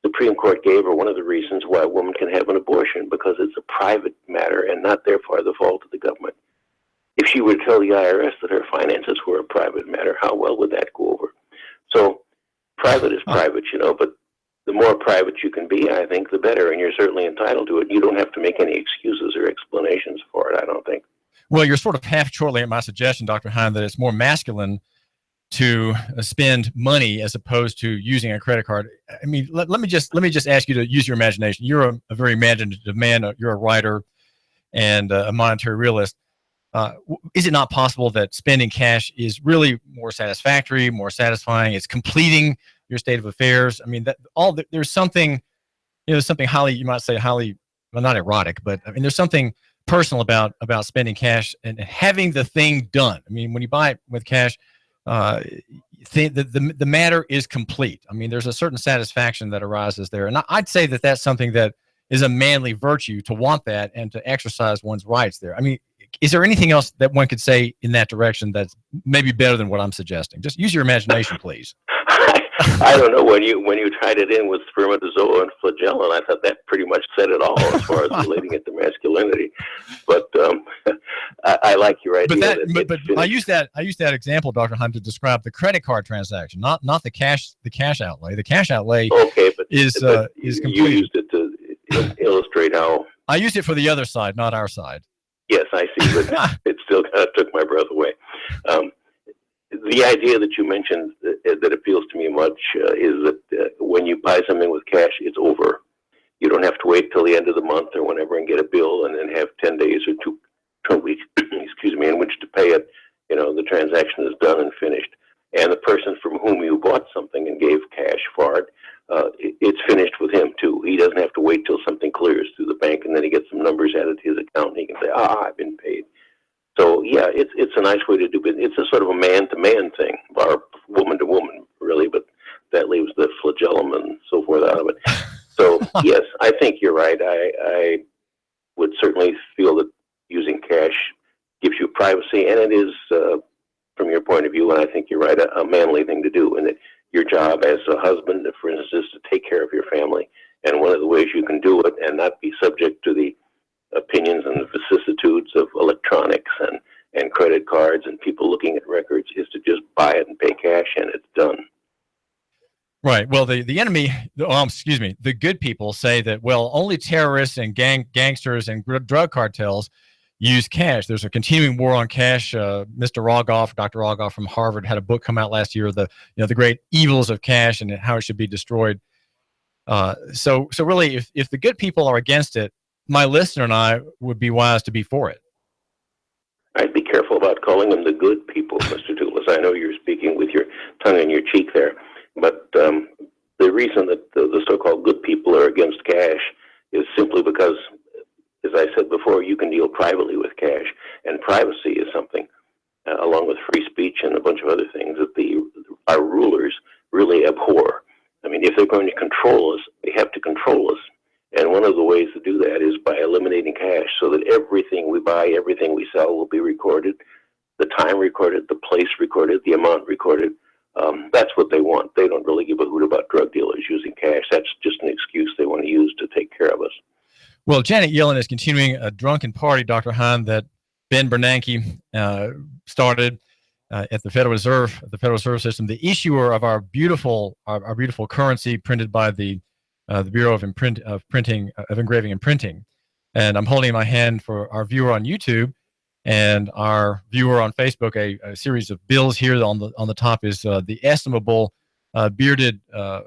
Supreme Court gave, or one of the reasons why a woman can have an abortion, because it's a private matter and not therefore the fault of the government. If she were to tell the IRS that her finances were a private matter, how well would that go over? So private is private, but the more private you can be, I think, the better, and you're certainly entitled to it. You don't have to make any excuses or explanations for it, I don't think. Well, you're sort of half shortly at my suggestion, Dr. Hein, that it's more masculine to spend money as opposed to using a credit card. I mean, let me just ask you to use your imagination. You're a very imaginative man. You're a writer and a monetary realist. Is it not possible that spending cash is really more satisfactory, more satisfying? It's completing your state of affairs. I mean, there's something, something highly, you might say highly, well, not erotic, but I mean, there's something personal about spending cash and having the thing done. I mean, when you buy it with cash, the matter is complete. I mean, there's a certain satisfaction that arises there. And I'd say that that's something that is a manly virtue, to want that and to exercise one's rights there. I mean, is there anything else that one could say in that direction that's maybe better than what I'm suggesting? Just use your imagination, please. I don't know, when you tied it in with spermatozoa and flagellum, I thought that pretty much said it all as far as relating it to masculinity. But I like your idea. But I use that example, Dr. Hein, to describe the credit card transaction, not the cash outlay. The cash outlay is complete. You used it to illustrate how. I used it for the other side, not our side. Yes, I see, but it still kind of took my breath away. The idea that you mentioned that appeals to me much is that when you buy something with cash, it's over. You don't have to wait till the end of the month or whenever and get a bill and then have 10 days or two weeks, excuse me, in which to pay it. You know, the transaction is done and finished. And the person from whom you bought something and gave cash for it, it's finished with him too. He doesn't have to wait till something clears through the bank and then he gets some numbers added to his account and he can say, I've been paid. So yeah, it's a nice way to do business. It's a sort of a man-to-man thing, or woman-to-woman, really, but that leaves the flagellum and so forth out of it. So yes, I think you're right. I would certainly feel that using cash gives you privacy, and it is, from your point of view, and I think you're right, a manly thing to do, and that your job as a husband, for instance, is to take care of your family. And one of the ways you can do it and not be subject to the opinions and the vicissitudes of electronics and credit cards and people looking at records is to just buy it and pay cash, and it's done. Right. Well, the enemy, the good people say that, well, only terrorists and gangsters and drug cartels use cash. There's a continuing war on cash. Dr. Rogoff from Harvard had a book come out last year, the great evils of cash and how it should be destroyed. So really, if the good people are against it, my listener and I would be wise to be for it. I'd be careful about calling them the good people, Mr. Tulis. I know you're speaking with your tongue in your cheek there, but the reason that the so-called good people are against cash is simply because, as I said before, you can deal privately with cash, and privacy is something, along with free speech and a bunch of other things, that our rulers really abhor. I mean, if they're going to control us, they have to control us. And one of the ways to do that is by eliminating cash, so that everything we buy, everything we sell will be recorded, the time recorded, the place recorded, the amount recorded. That's what they want. They don't really give a hoot about drug dealers using cash. That's just an excuse they want to use to take care of us. Well, Janet Yellen is continuing a drunken party, Dr. Hein, that Ben Bernanke started at the Federal Reserve, System, the issuer of our beautiful currency printed by the Bureau of Engraving and Printing. And I'm holding in my hand for our viewer on YouTube and our viewer on Facebook a series of bills here. On the top is the estimable bearded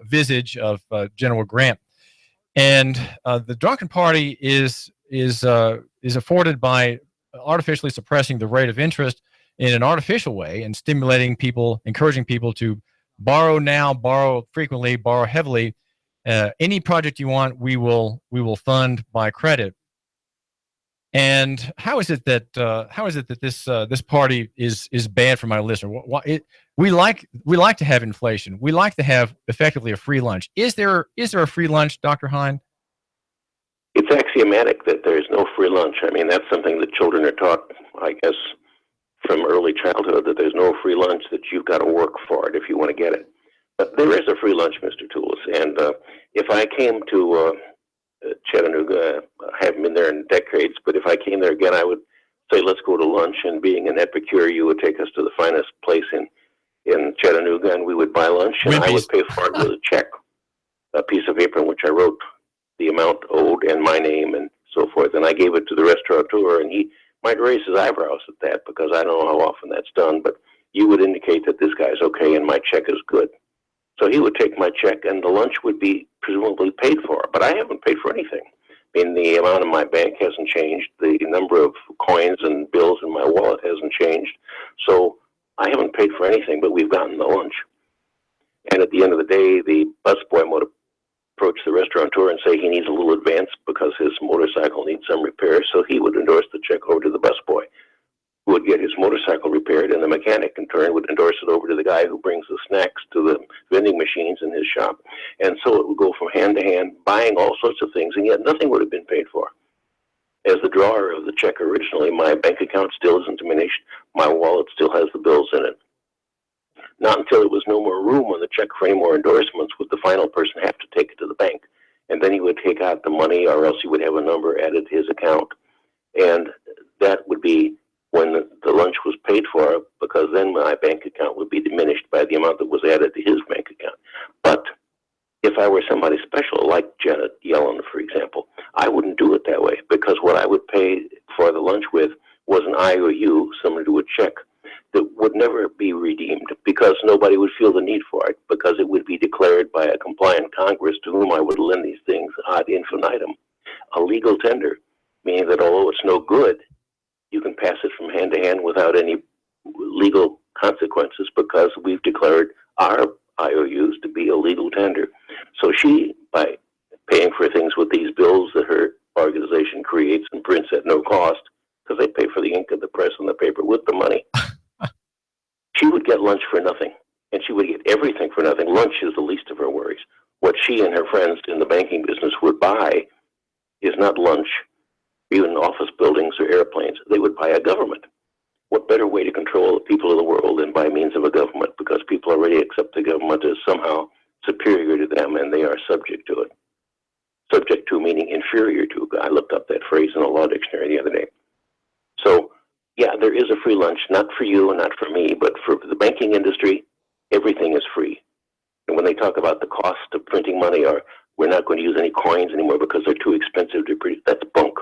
visage of General Grant. And the drunken party is afforded by artificially suppressing the rate of interest in an artificial way and stimulating people, encouraging people to borrow now, borrow frequently, borrow heavily. Any project you want, we will fund by credit. And how is it that this party is bad for my listener? We like to have inflation. We like to have effectively a free lunch. Is there a free lunch, Dr. Hein? It's axiomatic that there is no free lunch. I mean, that's something that children are taught, I guess, from early childhood, that there's no free lunch, that you've got to work for it if you want to get it. But there is a free lunch, Mr. Tulis. And if I came to Chattanooga, I haven't been there in decades, but if I came there again, I would say, let's go to lunch. And being an epicure, you would take us to the finest place in Chattanooga, and we would buy lunch, and Wimpies. I would pay for it with a check, a piece of paper in which I wrote the amount owed and my name and so forth. And I gave it to the restaurateur, and he might raise his eyebrows at that, because I don't know how often that's done, but you would indicate that this guy's okay and my check is good. So he would take my check, and the lunch would be presumably paid for. But I haven't paid for anything. I mean, the amount in my bank hasn't changed. The number of coins and bills in my wallet hasn't changed. So I haven't paid for anything, but we've gotten the lunch. And at the end of the day, the busboy would approach the restaurateur and say he needs a little advance because his motorcycle needs some repair. So he would endorse the check over to the busboy, who would get his motorcycle repaired, and the mechanic in turn would endorse it over to the guy who brings the snacks to the vending machines in his shop. And so it would go from hand to hand, buying all sorts of things, and yet nothing would have been paid for. As the drawer of the check originally, my bank account still isn't diminished. My wallet still has the bills in it. Not until there was no more room on the check for any more endorsements would the final person have to take it to the bank. And then he would take out the money, or else he would have a number added to his account. And that would be when the lunch was paid for, because then my bank account would be diminished by the amount that was added to his bank account. But if I were somebody special, like Janet Yellen, for example, I wouldn't do it that way, because what I would pay for the lunch with was an IOU, similar to a check, that would never be redeemed, because nobody would feel the need for it, because it would be declared by a compliant Congress to whom I would lend these things ad infinitum. A legal tender, meaning that although it's no good, you can pass it from hand to hand without any legal consequences, because we've declared our IOUs to be a legal tender. So she, by paying for things with these bills that her organization creates and prints at no cost, because they pay for the ink of the press and the paper with the money, she would get lunch for nothing, and she would get everything for nothing. Lunch is the least of her worries. What she and her friends in the banking business would buy is not lunch, even office buildings or airplanes. They would buy a government. What better way to control the people of the world than by means of a government? Because people already accept the government as somehow superior to them, and they are subject to it. Subject to meaning inferior to. I looked up that phrase in a law dictionary the other day. So, yeah, there is a free lunch, not for you and not for me, but for the banking industry, everything is free. And when they talk about the cost of printing money, or we're not going to use any coins anymore because they're too expensive to print, that's bunk.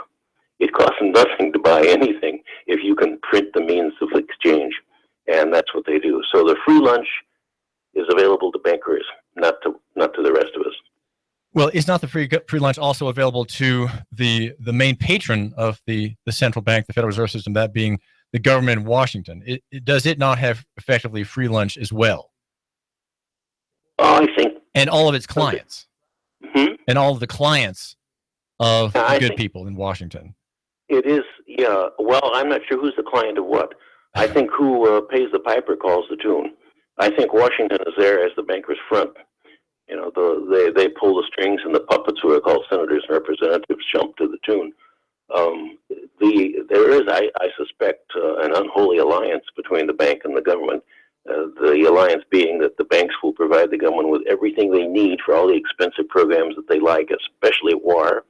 It costs nothing to buy anything if you can print the means of exchange, and that's what they do. So the free lunch is available to bankers, not to the rest of us. Well, is not the free lunch also available to the main patron of the central bank, the Federal Reserve System, that being the government in Washington? Does it not have effectively free lunch as well? I think. And all of its clients. Mm-hmm. And all of the clients of the good people in Washington. It is, yeah. Well, I'm not sure who's the client of what. I think who pays the piper calls the tune. I think Washington is there as the banker's front. You know, they pull the strings, and the puppets, who are called senators and representatives, jump to the tune. There is, I suspect, an unholy alliance between the bank and the government. The alliance being that the banks will provide the government with everything they need for all the expensive programs that they like, especially war,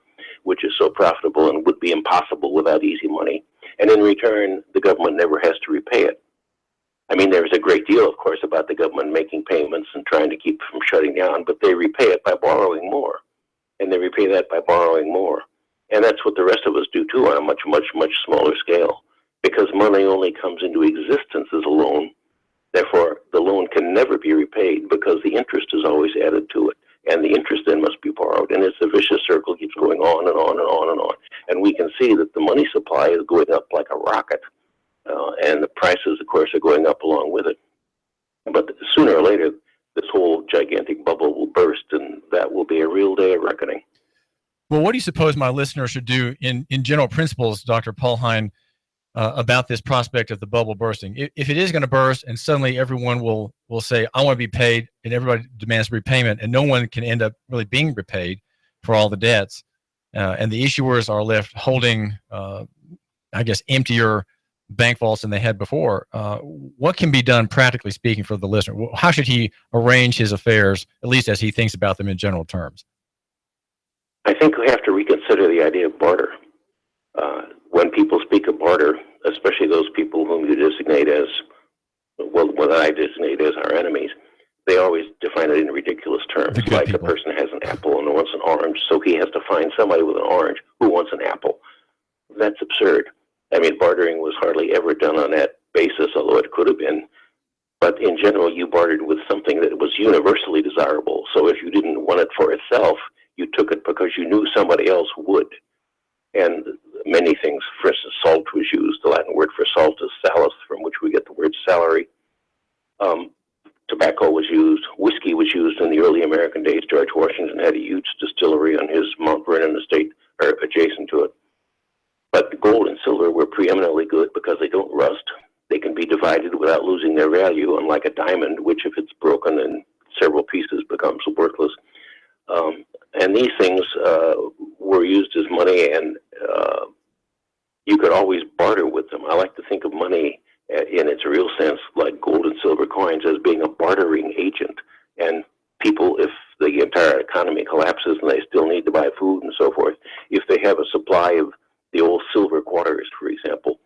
which is so profitable and would be impossible without easy money. And in return, the government never has to repay it. I mean, there's a great deal, of course, about the government making payments and trying to keep from shutting down, but they repay it by borrowing more. And they repay that by borrowing more. And that's what the rest of us do, too, on a much, much, much smaller scale, because money only comes into existence as a loan. Therefore, the loan can never be repaid because the interest is always added to it. And the interest then must be borrowed. And it's a vicious circle, keeps going on and on and on and on. And we can see that the money supply is going up like a rocket. And the prices, of course, are going up along with it. But sooner or later, this whole gigantic bubble will burst, and that will be a real day of reckoning. Well, what do you suppose my listeners should do in general principles, Dr. Paul Hein, about this prospect of the bubble bursting? If it is going to burst and suddenly everyone will say, I want to be paid, and everybody demands repayment, and no one can end up really being repaid for all the debts, and the issuers are left holding, I guess, emptier bank vaults than they had before, what can be done, practically speaking, for the listener? How should he arrange his affairs, at least as he thinks about them in general terms? I think we have to reconsider the idea of barter. When people speak of barter, especially those people whom you designate as, well, what I designate as our enemies, they always define it in ridiculous terms. Like people. A person has an apple and wants an orange, so he has to find somebody with an orange who wants an apple. That's absurd. I mean, bartering was hardly ever done on that basis, although it could have been. But in general, you bartered with something that was universally desirable. So if you didn't want it for itself, you took it because you knew somebody else would. And many things, for instance, salt was used. The Latin word for salt is salus, from which we get the word salary. Tobacco was used. Whiskey was used in the early American days. George Washington had a huge distillery on his Mount Vernon estate, or adjacent to it. But gold and silver were preeminently good because they don't rust. They can be divided without losing their value, unlike a diamond, which if it's broken in several pieces becomes worthless. And these things were used as money, and you could always barter with them. I like to think of money in its real sense, like gold and silver coins, as being a bartering agent. And people, if the entire economy collapses and they still need to buy food and so forth, if they have a supply of the old silver quarters, for example,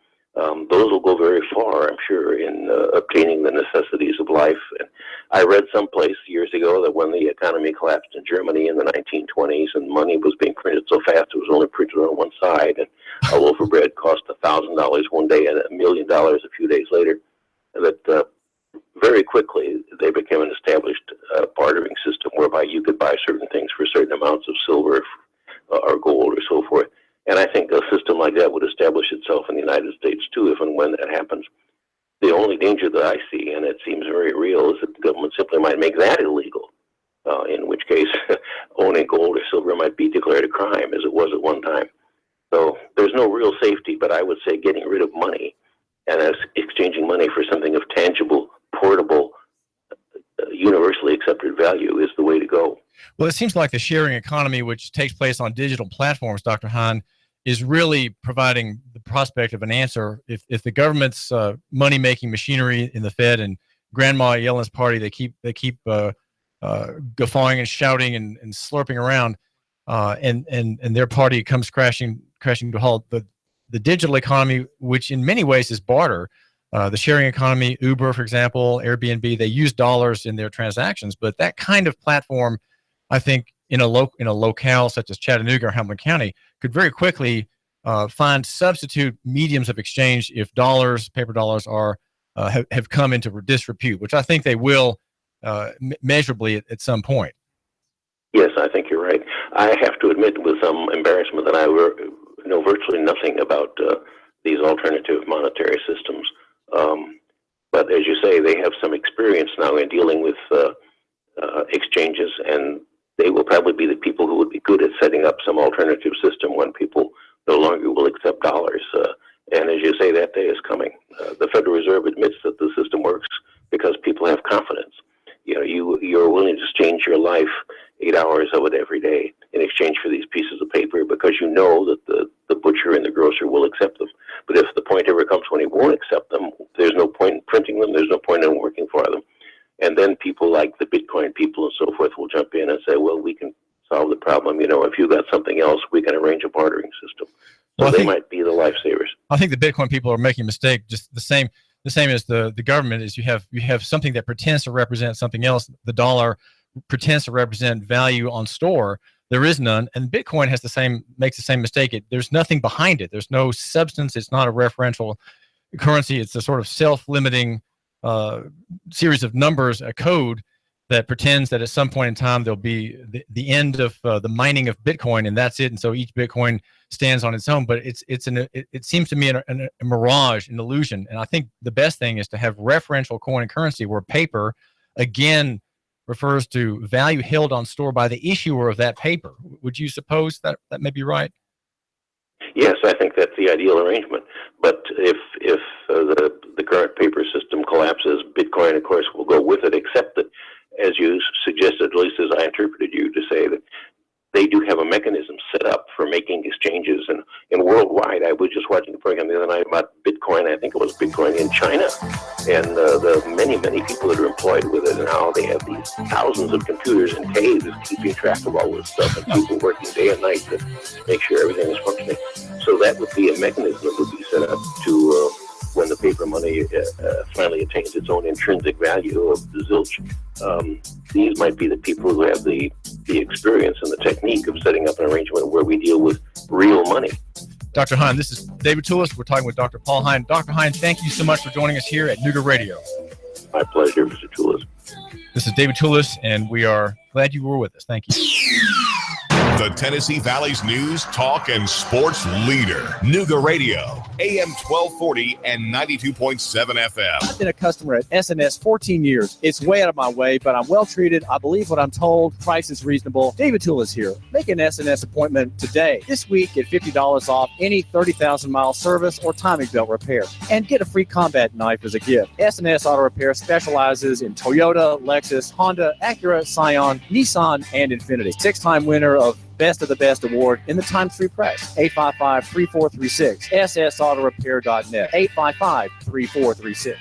those will go very far, I'm sure, in obtaining the necessities of life. And I read someplace years ago that when the economy collapsed in Germany in the 1920s and money was being printed so fast it was only printed on one side, and a loaf of bread cost $1,000 one day and $1 million a few days later, that very quickly they became an established bartering system whereby you could buy certain things for certain amounts of silver or gold or so forth. And I think a system like that would establish itself in the United States, too, if and when that happens. The only danger that I see, and it seems very real, is that the government simply might make that illegal, in which case owning gold or silver might be declared a crime, as it was at one time. So there's no real safety, but I would say getting rid of money and as exchanging money for something of tangible, portable, universally accepted value is the way to go. Well, it seems like the sharing economy, which takes place on digital platforms, Dr. Hein, is really providing the prospect of an answer. If the government's money-making machinery in the Fed and Grandma Yellen's party, they keep guffawing and shouting and slurping around, and their party comes crashing to a halt. The digital economy, which in many ways is barter, the sharing economy, Uber, for example, Airbnb, they use dollars in their transactions, but that kind of platform, I think, in a locale such as Chattanooga or Hamilton County, could very quickly find substitute mediums of exchange if paper dollars, have come into disrepute, which I think they will measurably at some point. Yes, I think you're right. I have to admit with some embarrassment that I know virtually nothing about these alternative monetary systems. But as you say, they have some experience now in dealing with exchanges, and they will probably be the people who would be good at setting up some alternative system when people no longer will accept dollars. And as you say, that day is coming. The Federal Reserve admits that the system works because people have confidence. You're willing to exchange your life 8 hours of it every day in exchange for these pieces of paper because you know that the butcher and the grocer will accept them. But if the point ever comes when he won't accept them, there's no point in printing them, there's no point in working for them. And then people like the Bitcoin people and so forth will jump in and say, well, we can solve the problem. If you got something else, we can arrange a bartering system. So they might be the lifesavers. I think the Bitcoin people are making a mistake, just the same as the government is. You have something that pretends to represent something else. The dollar pretends to represent value on store. There is none, and Bitcoin makes the same mistake. There's nothing behind it. There's no substance. It's not a referential currency. It's a sort of self-limiting series of numbers, a code that pretends that at some point in time there'll be the end of the mining of Bitcoin, and that's it. And so each Bitcoin stands on its own. But it seems to me a mirage, an illusion. And I think the best thing is to have referential coin and currency, where paper again refers to value held on store by the issuer of that paper. Would you suppose that may be right? Yes, I think that's the ideal arrangement. But if the current paper system collapses, Bitcoin, of course, will go with it, except that, as you suggested, at least as I interpreted you, to say that they do have a mechanism set up for making exchanges. And worldwide, I was just watching a program the other night about Bitcoin. I think it was Bitcoin in China. And the many, many people that are employed with it now, they have these thousands of computers in caves keeping track of all this stuff, and people working day and night to make sure everything is functioning. So that would be a mechanism that would be set up to, when the paper money finally attains its own intrinsic value of the zilch, these might be the people who have the experience and the technique of setting up an arrangement where we deal with real money. Dr. Hein, this is David Tulis. We're talking with Dr. Paul Hein. Dr. Hein, thank you so much for joining us here at Nooga Radio. My pleasure, Mr. Tulis. This is David Tulis, and we are glad you were with us. Thank you. The Tennessee Valley's news, talk, and sports leader. Nooga Radio, AM 1240 and 92.7 FM. I've been a customer at SNS 14 years. It's way out of my way, but I'm well treated. I believe what I'm told. Price is reasonable. David Tulis here. Make an SNS appointment today. This week, get $50 off any 30,000-mile service or timing belt repair. And get a free combat knife as a gift. SNS Auto Repair specializes in Toyota, Lexus, Honda, Acura, Scion, Nissan, and Infiniti. 6-time winner of Best of the Best award in the Times Free Press. 855-3436. ssautorepair.net. 855-3436.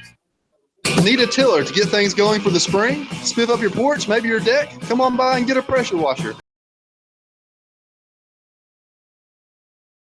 Need a tiller to get things going for the spring? Spiff up your porch, maybe your deck? Come on by and get a pressure washer.